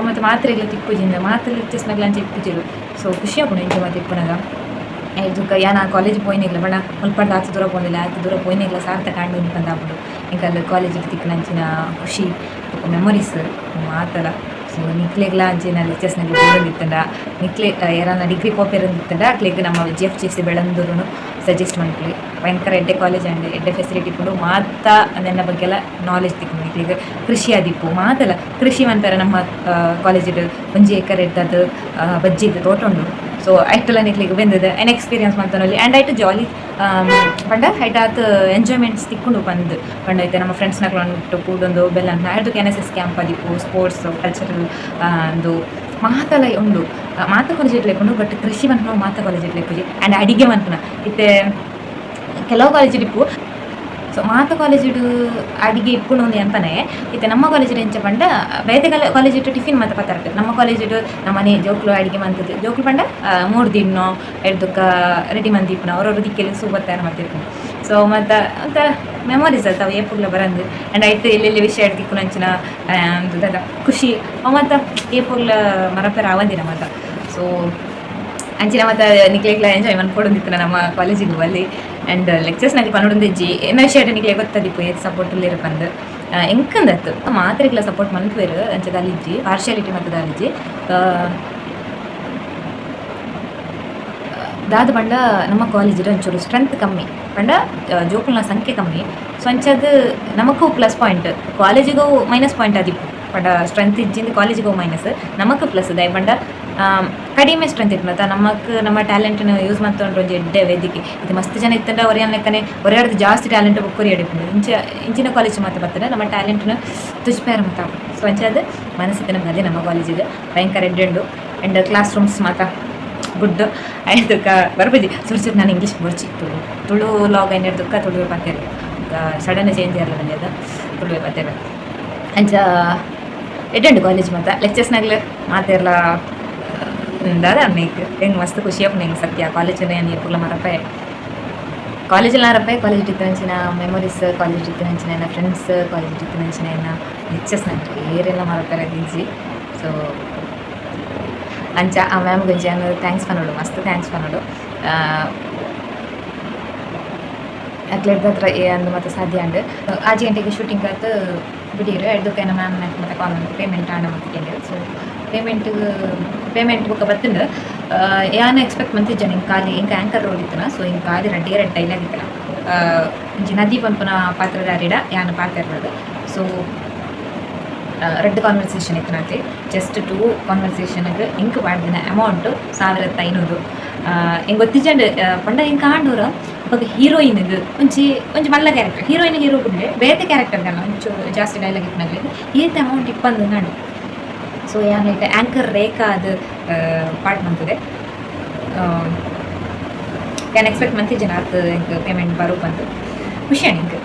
ಮತ್ತು ಮಾತ್ರ ಇಲ್ಲ ತಿಪ್ಪುಜಿಂದ ಮಾತ್ರ ಲೆಕ್ಚರ್ಸ್ನಾಗಲ ಅಂಚೆ ಇಪ್ಪುಜಿರು. ಸೊ ಖುಷಿ ಆಗ್ಬೋದು ಇಂಚೆ ಮತ್ತೆ ಇಪ್ಪನಾಗ ಇದಕ್ಕ ಯಾನು ಆ ಕಾಲೇಜ್ ಪೋಯ್ನಿಗ್ಲ ಬಣ್ಣ ಮುಲ್ಪಂಡ ಆಚೆ ದೂರ ಪೋನಿಲ್ಲ ಆಚೆ ದೂರ ಪೋಯ್ನಿಗ್ಲ ಸಾರ್ಥ ಕಾಂಡು ಅನ್ಕೊಂಡು ಆಗ್ಬಿಡು ಈಗ ಅಲ್ಲಿ ಕಾಲೇಜಿಗೆ ತಿಕ್ಕನಂಚಿನ ಖುಷಿ ಮೆಮೊರೀಸ್ ಮಾತಲ್ಲ. ಸೊ ನಿಕ್ಲೆಗ್ಲ ಅಂಚಿನ ಲೆಕ್ಚರ್ಸ್ನಾಗ ಬೇಡಂದಿತ್ತಂಡ ನಿಕ್ಲೆ ಯಾರನ್ನ ಡಿಗ್ರಿ ಪೋಪೇರಂದಿತ್ತಂಡ ಅಕ್ಲೆಗ್ ನಮ್ಮ GFGC ಬೆಳಂದೂರು ಸಜೆಸ್ಟ್ ಮಾಡ್ತೀವಿ ಭಯಂಕರ ಎಡ್ಡೆ ಕಾಲೇಜ್ ಆ್ಯಂಡ್ ಎಡ್ಡೆ ಫೆಸಿಲಿಟಿ ಕೊಡು ಮಾತಾ ನನ್ನ ಬಗ್ಗೆಲ್ಲ ನಾಲೆಜ್ ತಿಕ್ಕೊಂಡು ಈಗ ಕೃಷಿ ಆದಿಪ್ಪು ಮಾತಲ್ಲ ಕೃಷಿ ಅಂತಾರೆ ನಮ್ಮ ಕಾಲೇಜಿದು 1 ಎಕರೆ ಇರ್ತದ್ದು ಬಜ್ಜಿದ್ದು ತೋಟ ಉಂಡು. ಸೊ ಐಟೆಲ್ಲ ನಿಕ್ಲಿಗೆ ಬಂದಿದೆ ಆ್ಯಂಡ್ ಎಕ್ಸ್ಪೀರಿಯನ್ಸ್ ಮಾಡ್ತಾನಲ್ಲಿ ಆ್ಯಂಡ್ ಐಟು ಜಾಲಿ ಪಂಡ ಐಟ್ ಆತು ಎಂಜಾಯ್ಮೆಂಟ್ಸ್ ತಿಕ್ಕೊಂಡು ಬಂದು ಪಂಡ ಐತೆ ನಮ್ಮ ಫ್ರೆಂಡ್ಸ್ನಾಗ ಉಂಟು ಕೂಡೊಂದು ಬೆಲ್ಲ ಅದಕ್ಕೆ NSS ಕ್ಯಾಂಪ್ ಆದಿಪ್ಪು ಸ್ಪೋರ್ಟ್ಸ್ ಕಲ್ಚರಲ್ ಒಂದು ಮಾತಲ್ಲ ಉಂಡು ಮಾತ ಕಾಲೇಜ್ ಇಟ್ಲೇಕೊಂಡು ಬಟ್ ಕೃಷಿ ಬಂದು ನಾವು ಮಾತ ಕಾಲೇಜ್ ಇಟ್ಲೇಪುಜಿ ಆ್ಯಂಡ್ ಅಡಿಗೆ ಬಂತನ ಇತ್ತೆ ಕೆಲವು ಕಾಲೇಜ್ ಇಪ್ಪು. ಸೊ ಮಾತ ಕಾಲೇಜಿಡು ಅಡಿಗೆ ಇಪ್ಪುಣು ಅಂತಾನೆ ಇತ್ತೆ ನಮ್ಮ ಕಾಲೇಜಿಡು ಎಂಚ ಪಂಡ ಬೇತೆ ಕಾಲೇಜ್ ಇಟ್ಟು ಟಿಫಿನ್ ಮತ್ತೆ ಪತ್ತಾರ ನಮ್ಮ ಕಾಲೇಜಿಡು ನಮ್ಮ ಮನೆ ಜೋಕ್ಲು ಅಡಿಗೆ ಮಂತದ್ದು ಜೋಕ್ಲು ಪಂಡ 3 ದಿನ ಎಡ್ದಕ್ಕ ರೆಡಿ ಮಂದಿಪ್ಪನ ಅವ್ರವ್ರ ದಿಕ್ಕೆಲ್ಲ ಸೂಪರ್ ತಯಾರು ಮಾಡ್ತಿರ್ತೀನಿ. ಸೊ ಮತ್ತು ಅಂತ ಮೆಮೊರೀಸ್ ಅರ್ತಾವ ಏಪುಗ್ಲ ಬರಂದು ಆ್ಯಂಡ್ ಆಯ್ತು ಎಲ್ಲೆಲ್ಲಿ ವಿಷಯ ಇಡ್ತಿಕ್ಕು ನಂಚಿನ ಒಂದು ಖುಷಿ ಮತ್ತು ಏಪುಗ್ಲ ಮರಪೆರ ಆವಂದಿನ ಮತ್ತು ಸೊ ಅಂಚಿನ ಮತ್ತು ನಿಕ್ಲೆಗ್ಲ ಎಂಜಾಯ್ ಮಾಡ್ಕೊಡೋದಿತ್ತು ನಮ್ಮ ಕಾಲೇಜಿಗೆ ಅಲ್ಲಿ ಆ್ಯಂಡ್ ಲೆಕ್ಚರ್ಸ್ನಾಗಿ ಪನ್ನೊಂದು ಇಜ್ಜಿ ಏನೋ ವಿಷಯ ನಿಕ್ಲೆ ಗೊತ್ತದಿಪ್ಪು ಏದು ಸಪೋರ್ಟಲ್ಲಿರು ಬಂದು ಎಂಕಂದತ್ತು ಮಾತ್ರೆಗ್ಲ ಸಪೋರ್ಟ್ ಮಲ್ಪೇರು ಅಂಚದ ಅಲ್ಲಿಜ್ಜಿ ಪಾರ್ಶಿಯಾಲಿಟಿ ಮತ್ತು ಅಲ್ಲಿಜ್ಜಿ ದಾದ ಪಂಡ ನಮ್ಮ ಕಾಲೇಜಿಡು ಒಂಚೂರು ಸ್ಟ್ರೆಂತ್ ಕಮ್ಮಿ ಪಂಡ ಜೋಕುಲ್ನ ಸಂಖ್ಯೆ ಕಮ್ಮಿ. ಸೊ ಅಂಚದು ನಮಗೂ ಪ್ಲಸ್ ಪಾಯಿಂಟ್ ಕಾಲೇಜಿಗೂ ಮೈನಸ್ ಪಾಯಿಂಟ್ ಆದಿಪ್ಪು ಪಂಡ ಸ್ಟ್ರೆಂತ್ ಇಜ್ಜಿಂದ ಕಾಲೇಜಿಗೂ ಮೈನಸ್ ನಮಕ್ ಪ್ಲಸ್ ದಯ ಪಂಡ ಕಡಿಮೆ ಸ್ಟ್ರೆಂತ್ ಇತ್ತು ಮತ್ತು ನಮ್ಮ ಟ್ಯಾಲೆಂಟ್ನ ಯೂಸ್ ಮಾಡ್ಕೊಂಡು ಒಂದು ಎಡ್ಡೆ ವೇದಿಕೆ ಇದು ಮಸ್ತ್ ಜನ ಇತ್ತಂಡ ಒರೆಯ ಲೆಕ್ಕನೆ ಒರೆಯಾಡ್ದು ಜಾಸ್ತಿ ಟ್ಯಾಲೆಂಟ್ ಬುಕ್ಕರಿ ಹಿಡಿಕೊಂಡು ಇಂಚಿನ ಕಾಲೇಜ್ ಮಾತ್ರ ಬರ್ತಾರೆ ನಮ್ಮ ಟ್ಯಾಲೆಂಟ್ನ ತುಚ್ಪೇರ ಮಾತಾ. ಸೊ ಅಂಚದು ಮನಸ್ಸಿತ್ತು ನಮ್ಗೆ ಅದೇ ನಮ್ಮ ಕಾಲೇಜಿಗೆ ಭಯಂಕರ ಎಡ್ಡೆಂಡು ಆ್ಯಂಡ್ ಕ್ಲಾಸ್ ರೂಮ್ಸ್ ಮಾತಾ ಗುಡ್ ಆಯ್ತಕ್ಕ ಬರ್ಬೋದು ಸುರ್ಸುರು ನಾನು ಇಂಗ್ಲೀಷ್ ಬರ್ಚಿ ತುಳು ಲಾಗ್ ಏನಿರ್ದಕ್ಕ ತುಳುವೆ ಪಾತೇವೆ ಸಡನ್ ಚೇಂಜ್ ಇರಲ್ಲ ಬಂದಿದ್ದ ತುಳುವೆ ಪಾತೇವೆ ಅಂಚ ಎಡ್ಡೆಂಡು ಕಾಲೇಜ್ ಮಾತಾ ಲೆಕ್ಚರ್ಸ್ನಾಗ್ಲು ಮಾತೆಲ್ಲ ದಾದ ಅನ್ನಕ್ಕೆ ಹೆಂಗೆ ಮಸ್ತ್ ಖುಷಿ ಆಗ್ಬೋದು ಹೆಂಗೆ ಸತ್ಯ ಕಾಲೇಜಲ್ಲಿ ಏನು ಇಪ್ಪುಲ್ಲ ಮರಪ್ಪ ಕಾಲೇಜಲ್ಲಿ ನಾರಪ್ಪ ಕಾಲೇಜ್ ಇತ್ತು ನಂಚಿನ ಮೆಮೊರೀಸ್ ಕಾಲೇಜ್ ಇತ್ತು ನಂಚಿನ ನನ್ನ ಫ್ರೆಂಡ್ಸ್ ಕಾಲೇಜ್ ಇತ್ತು ನಂಚಿನ ಏನ ಲೆಕ್ಚರ್ಸ್ನಾಗ ಏರೆಲ್ಲ ಮರಪ್ಪ ಗಿಂಜಿ. ಸೊ ಅಂಚ ಆ ಮ್ಯಾಮ್ ಗಂಜಿ ಅನ್ನೋದು ಥ್ಯಾಂಕ್ಸ್ ಪನ್ನೋಡು ಮಸ್ತ್ ಥ್ಯಾಂಕ್ಸ್ ಪನ್ನೋಡು ಅಕ್ಲೆಡ್ದ ಹತ್ರ ಅಂದು ಮತ್ತೆ ಸಾಧ್ಯ ಅಂಡು 6 ಗಂಟೆಗೆ ಶೂಟಿಂಗ್ ಆಯ್ತು ಬಿಡಿರು ಎಡ್ದಕ್ಕೆ ನಮ್ಮ ಮ್ಯಾಮ್ ಮತ್ತೆ ಕಾಲ್ ಪೇಮೆಂಟ್ ಆಡ ಮಾಡ್ತಿದ್ದೆ. ಸೊ ಪೇಮೆಂಟ್ ಬುಕ್ಕ ಬತ್ತಂಡು ಯಾನು ಎಕ್ಸ್ಪೆಕ್ಟ್ ಮಂತಿದ್ದೆ ಹಿಂಗೆ ಖಾಲಿ ಹಿಂಗೆ ಆ್ಯಂಕರ್ ರೋಲ್ ಇತ್ತನ. ಸೊ ಹಿಂಗೆ ಖಾಲಿ ರೆಡ್ಡಿ ಡೈಲಾಗ್ ಇತ್ತನ ಇಂಚಿ ನದಿ ಪಂಪನ ಪಾತ್ರಧಾರಿಡ ಯಾನು ಪಾತ್ರ ಇರೋದು. ಸೊ ರೆಡ್ ಕಾನ್ವರ್ಸೇಷನ್ ಇತ್ತು ನಾತಿ ಜಸ್ಟ್ 2 ಕಾನ್ವರ್ಸೇಷನ್ಗೆ ಹಿಂಗೆ ಮಾಡಿದಿನ ಅಮೌಂಟು 1500 ಹಿಂಗೆ ಗೊತ್ತಿಜಂಡು ಪಂಡ ಹಿಂಗೆ ಕಾಂಡೂರು ಇವಾಗ ಹೀರೋಯಿನ್ದು ಒಂಚಿ ಮಲ್ಲ ಕ್ಯಾರೆಕ್ಟರ್ ಹೀರೋಯಿನ್ ಹೀರೋ ಬಿಟ್ಟರೆ ಬೇರೆ ಕ್ಯಾರೆಕ್ಟರ್ಗಲ್ಲ ಒಂಚೂರು ಜಾಸ್ತಿ ಡೈಲಾಗ್ ಇಟ್ನಾಗಲಿ ಈತ ಅಮೌಂಟ್ ಇಪ್ಪಂದು ನಾಡು. ಸೊ ಏನೈತೆ ಆ್ಯಂಕರ್ ರೇಖಾ ಅದು ಪಾರ್ಟ್ ಮಾಡ್ತದೆ ಏನು ಎಕ್ಸ್ಪೆಕ್ಟ್ ಮಂತಿದ್ದೆ ಆತು ಹಿಂಗೆ ಪೇಮೆಂಟ್ ಬರೋ ಬಂದು ಖುಷಿ ಹಿಂಗೆ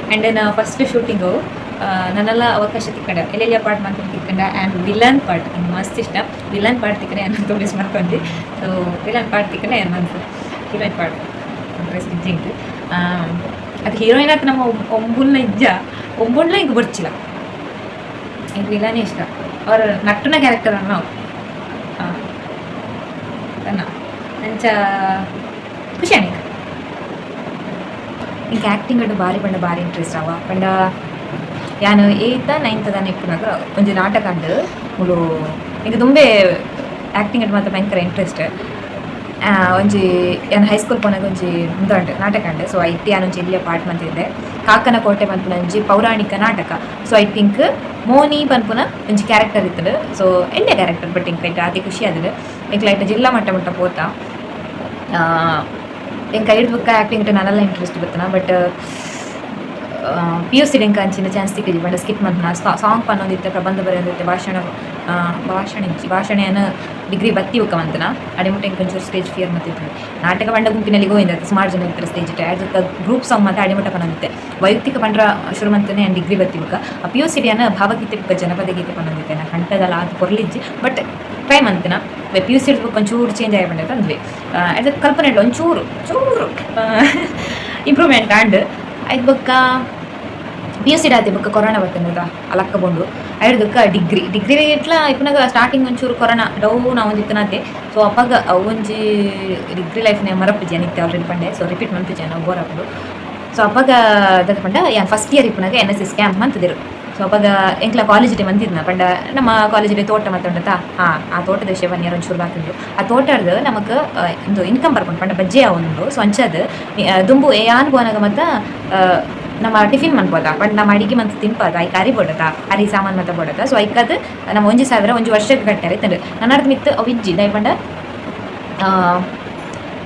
ಆ್ಯಂಡ್ ನಾನು ಫಸ್ಟ್ ಶೂಟಿಂಗು ನನ್ನೆಲ್ಲ ಅವಕಾಶ ತಿಕ್ಕೊಂಡೆ ಎಲ್ಲೆಲ್ಲಿ ಪಾರ್ಟ್ ಮಾಡ್ಕೊಂಡು ತಿಕ್ಕೊಂಡೆ ಆ್ಯಂಡ್ ವಿಲನ್ ಪಾರ್ಟ್ ನಂಗೆ ಮಸ್ತ್ ಇಷ್ಟ ವಿಲನ್ ಪಾರ್ಟ್ ತಿಕ್ಕಡೆ ನಾನು ತೋರಿಸಿ ಮಾಡ್ಕೊಂಡು. ಸೊ ವಿಲನ್ ಪಾರ್ಟ್ ತಿಕ್ಕಡೆ ಏನು ಬಂತು ಹೀರೋಯಿನ್ ಪಾರ್ಟ್ ಇಂಟ್ರೆಸ್ಟ್ ಇಜ್ಜಿಂಗ್ ಅದು ಹೀರೋಯಿನ್ ಆಯ್ತು ನಮ್ಮ ಒಂಬುಲ್ನ ಒಂಬುಣ್ಣ ಹಿಂಗೆ ಬರ್ಚಿಲ್ಲ ಹಿಂಗೆ ವಿಲನೇ ಇಷ್ಟ ಅವ್ರ ನಟ್ಟನ ಕ್ಯಾರೆಕ್ಟರ್ ಅನ್ನೋ ಅಂಚ ಖುಷಿ ಹಿಂಗೆ ಹಿಂಗೆ ಆ್ಯಕ್ಟಿಂಗ್ ಅಡ್ಡು ಭಾರಿ ಇಂಟ್ರೆಸ್ಟ್ ಅವ ಪಂಡ ಯಾನು 8th 9th ಇಪ್ಪನಾಗ ಒಂದು ನಾಟಕ ಅಂಡು ಮುಳು ಈಗ ತುಂಬೇ ಆ್ಯಕ್ಟಿಂಗ್ ಅಡ್ ಮಾತ್ರ ಭಯಂಕರ ಇಂಟ್ರೆಸ್ಟ್ ಒಂಜಿ ಏನು ಹೈಸ್ಕೂಲ್ ಪೋನಾಗ ಒಂಜಿ ಮುಂದೆ ನಾಟಕ ಅಂಡೆ. ಸೊ ಐಟಿ ಯಾನೊಂಜಿ ಇಲ್ಲಿಯ ಪಾರ್ಟ್ ಮಾಡ್ತಿದ್ದೆ ಕಾಕನ ಕೋಟೆ ಪನ್ಪುನ ಒಂಜಿ ಪೌರಾಣಿಕ ನಾಟಕ. ಸೊ ಐ ಥಿಂಕ್ ಮೋನಿ ಪನ್ಪುನ ಒಂಜಿ ಕ್ಯಾರೆಕ್ಟರ್ ಇತ್ತದು. ಸೊ ಎಂಡೆ ಕ್ಯಾರೆಕ್ಟರ್ ಬಟ್ ಇಂಕ ಐಟ ಅತಿ ಖುಷಿ ಆದ್ರೆ ಇಂಕ್ಲ ಐಟ ಜಿಲ್ಲಾ ಮಟ್ಟ ಪೋತ ಎಂಕ ಐದು ಬುಕ್ಕ ಆ್ಯಕ್ಟಿಂಗ್ ಇಟ್ಟು ನನ್ನೆಲ್ಲ ಇಂಟ್ರೆಸ್ಟ್ ಬರ್ತನ. ಬಟ್ PUC ಎಂಕ ಅಂಚಿನ ಚಾನ್ಸ್ ಸಿಕ್ಕಿದ್ವಿ ಬಟ್ ಸ್ಕಿಪ್ ಮಾಡ್ನ ಸಾಂಗ್ ಪನ್ನೊಂದಿತ್ತೆ, ಪ್ರಬಂಧ ಬರೆಯೋದಿತ್ತೆ, ಭಾಷಣೆಯನ್ನು ಡಿಗ್ರಿ ಬತ್ತಿ ಉಕ್ಕ ಮಂತನ ಅಡಿಮುಟ್ಟೆ ಒಂಚೂರು ಸ್ಟೇಜ್ ಫಿಯರ್ ಮತ್ತಿತ್ತು. ನಾಟಕ ಪಂಡ ಗುಂಪಿನಲ್ಲಿ ಗೋಯಿಂದ ಸುಮಾರು ಜನ ಇರ್ತಾರೆ ಸ್ಟೇಜ್ ಇಟ್ಟೆ ಅದಕ್ಕೆ ಗ್ರೂಪ್ ಸಾಂಗ್ ಮತ್ತು ಅಡಿಮುಟ್ಟ ಪನ್ನೊಂದಿತ್ತೆ. ವೈಯಕ್ತಿಕ ಪಂಡ್ರ ಶುರು ಮಂತನೇ ಡಿಗ್ರಿ ಬತ್ತಿ ಉಕ್ಕ PUC ಭಾವಗೀತೆ ಬುಕ್ಕ ಜನಪದ ಗೀತೆ ಪನ್ನೊಂದಿತ್ತೆ. ನಾ ಕಂಠದಲ್ಲ ಅದು ಕೊರ್ಲಿಜ್ಜಿ ಬಟ್ ಟ್ರೈ ಮಂತಿನ PUC ಬುಕ್ ಒಂಚೂರು ಚೇಂಜ್ ಆಗಿ ಬಂದೈತೆ ಅಂದ್ವಿ. ಅದಕ್ಕೆ ಕಲ್ಪನೆ ಇಲ್ಲ ಒಂಚೂರು ಇಂಪ್ರೂವ್ಮೆಂಟ್ ಆ್ಯಂಡ್ ಐದು ಬುಕ್ಕ PUC ಆದ ಬುಕ್ಕ ಕೊರೋನಾ ಬರ್ತದ ಅಲಕ್ಕ ಬಂದು ಐದಕ್ಕ ಡಿಗ್ರಿ ಇಟ್ಲ ಇಪ್ಪನಾಗ ಸ್ಟಾರ್ಟಿಂಗ್ ಒಂಚೂರು ಕೊರೋನಾ ಡೌನ್ ಒಂದಿತ್ತನತ್ತೆ. ಸೊ ಅಪ್ಪಾಗ ಒಂಜಿ ಡಿಗ್ರಿ ಲೈಫ್ನ ಮರಪಿದ್ಯಾ ನಿತ್ಯ ಆಲ್ರೆಡಿ ಪಂಡೆ. ಸೊ ರಿಪೀಟ್ ಮಾಡ್ತಿದ್ದೆ ನಾವು ಬೋರ್ ಹಾಕೋದು. ಸೊ ಅಪ್ಪಾಗ ಅದ ಪಂಡ ಫಸ್ಟ್ ಇಯರ್ ಇಪ್ಪನಾಗ NSS ಕ್ಯಾಂಪ್ ಮಂತಿದ್ರು. ಸೊ ಅವಾಗ ಎಂಕ್ಲ ಕಾಲೇಜ್ ಡೇ ಮಂದಿದ್ನ ಪಂಡ ನಮ್ಮ ಕಾಲೇಜ್ ಡೇ ತೋಟ ಮಾತಾಡತ್ತಾ ಆ ತೋಟದ ವಿಷಯ 1 year ಒಂಚೂರು ಬಾಕಿದ್ದು ಆ ತೋಟದ ನಮಗೆ ಒಂದು ಇನ್ಕಮ್ ಬರ್ಕೊಂಡು ಪಂಡ ಬಜ್ಜೆ ಒಂದು ಸೊ ಅಂಚದು ದುಂಬು ಏನ್ ಬೋನಾಗ ಮತ್ತು ನಮ್ಮ ಟಿಫಿನ್ ಮನ್ಬೋದ ಬಟ್ ನಮ್ಮ ಅಡಿಗೆ ಮಂತ್ ತಿನ್ಪದ ಐ ಕಾರಿ ಬೋಡದ ಅರಿ ಸಾಮಾನು ಮತ್ತೆ ಬೋಡದ. ಸೊ ಐಕದು ನಮ್ಮ 1,000 1 ವರ್ಷಕ್ಕೆ ಕಟ್ಟಾರೆ ತಂದು ನನ್ನರ್ದು ಮಿತ್ತು ಅವು ಇಜ್ಜಿ ದಯ ಪಂಡ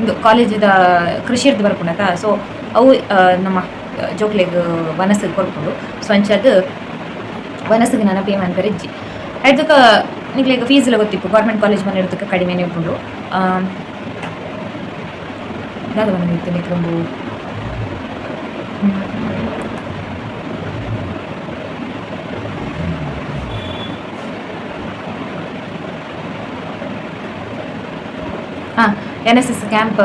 ಒಂದು ಕಾಲೇಜದ ಕೃಷಿರ್ದು ಬರ್ಕೊಂಡತ. ಸೊ ಅವು ನಮ್ಮ ಜೋಕ್ಲೆಗ್ ವನಸ್ಸಿಗೆ ಕೊಡ್ಕೊಂಡು ಸೊ ಅಂಚದು ವನಸ್ಸಿಗೆ ನಾನು ಪೇಮೆಂಟ್ ಬರಿಜ್ಜಿ ಅದಕ್ಕೆ ನಿಗ್ಲಿಗೆ ಫೀಸ್ ಎಲ್ಲ ಗೊತ್ತಿತ್ತು. ಗೌರ್ಮೆಂಟ್ ಕಾಲೇಜ್ ಮನೆ ಇರೋದಕ್ಕೆ ಕಡಿಮೆನೇ ಇಟ್ಕೊಂಡು ಯಾವುದು ಬಂದಿತ್ತು ನಿಕ್ಲೊಂದು NSS ಕ್ಯಾಂಪ್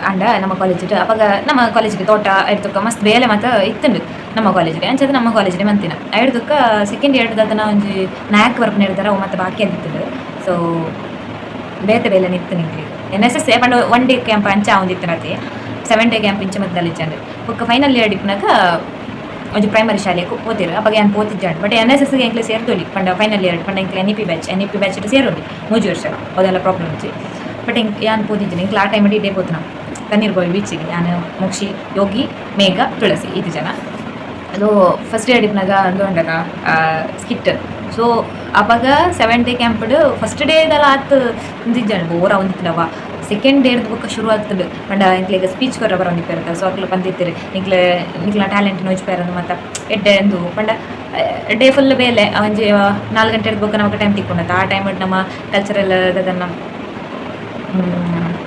ಅಂಡ ನಮ್ಮ ಕಾಲೇಜಿಗೆ ಅವಾಗ ನಮ್ಮ ಕಾಲೇಜಿಗೆ ತೋಟ ಐಡ್ತಕ್ಕ ಮಸ್ತ್ ಬೇಲೆ ಮತ್ತು ಇತ್ತುಂಡು ನಮ್ಮ ಕಾಲೇಜಿಗೆ ಅಂಚದು ನಮ್ಮ ಕಾಲೇಜಿಗೆ ಮಂತಿನ ಐಡ್ದಕ್ಕೆ ಸೆಕೆಂಡ್ ಇಯರ್ದು ಅದನ್ನ ಒಂಜಿ ನಾಯಕ್ ವರ್ಕ್ ನೀಡ್ತಾರೆ ಅವು ಮತ್ತು ಬಾಕಿ ಆಗಿತ್ತು. ಸೊ ಬೇಲೆ ನಿತ್ತು ನಿಂಗೆ NSS ಪಂಡ 1 day ಕ್ಯಾಂಪ್ ಅಂಚ ಒಂದಿತ್ತು ನತಿ 7 day ಕ್ಯಾಂಪ್ ಇಂಚ ಮದ್ದಲ್ಲಿ ಇಚ್ಚಂಡು ಬುಕ್ಕ ಫೈನಲ್ ಇಯರ್ ಇಪ್ಪನಾಗ ಒಂಜಿ ಪ್ರೈಮರಿ ಶಾಲೆಗೆ ಓದಿರು ಅವಾಗ ಏನು ಓದಿದ್ದಾడు. ಬಟ್ NSSಗೆ ಎಂಕ್ಲೆ ಸೇರ್ತೋಲಿ ಪಂಡ ಫೈನಲ್ ಇಯರ್ ಪಂಡ ಎಂಕ್ಲೆ NEP ಬ್ಯಾಚ್ ಇಟ್ಟು ಸೇರೋಲಿ 3 ವರ್ಷ ಅದೆಲ್ಲ ಪ್ರಾಬ್ಲಮ್ ಇಚ್ಚಿ. ಬಟ್ ಏನು ಓದಿದ್ದೀನಿ ಇಂಕ್ಲ ಆ ಟೈಮಲ್ಲಿ ಡೇ ಹೋದ್ನ ತಣ್ಣೀರ್ಗೋಳಿ ಬೀಚಿಗೆ ನಾನು ಮೋಕ್ಷಿ ಯೋಗಿ ಮೇಘ ತುಳಸಿ 5 ಜನ. ಅದು ಫಸ್ಟ್ ಡೇ ಅಡಿಪ್ನಾಗ ಅಂದು ಉಂಡಾಗ ಸ್ಕಿಟ್. ಸೊ ಅವಾಗ 7 day ಕ್ಯಾಂಪ್ಡು ಫಸ್ಟ್ ಡೇದೆಲ್ಲ ಆತು ಅಂದಿದ್ದಾನೆ ಬೋರ ಒಂದಿತ್ತವ. ಸೆಕೆಂಡ್ ಡೇರ್ದು ಬುಕ್ಕ ಶುರು ಆಗ್ತದೆ ಪಂಡ ಇಂಕ್ಲಿಗೆ ಸ್ಪೀಚ್ ಕೊರ ಬರೋ ನಿಪ್ಪಿರುತ್ತೆ. ಸೊ ಅಕ್ಲು ಬಂದಿರ್ತೀರಿ ನಿಕ್ಲ ಟ್ಯಾಲೆಂಟ್ ನೋಚ್ಪೇರದು ಮತ್ತು ಎಡ್ಡೆ ಎಂದು ಪಂಡ ಡೇ ಫುಲ್ ಬೇಲೆ ಒಂಜಿ 4 ಗಂಟೆಗೆ ಬುಕ್ಕ ನಮಗೆ ಟೈಮ್ ತಿಕ್ಕೊಂಡತ್ತ. ಆ ಟೈಮ್ ನಮ್ಮ ಕಲ್ಚರಲ್ ಅದನ್ನು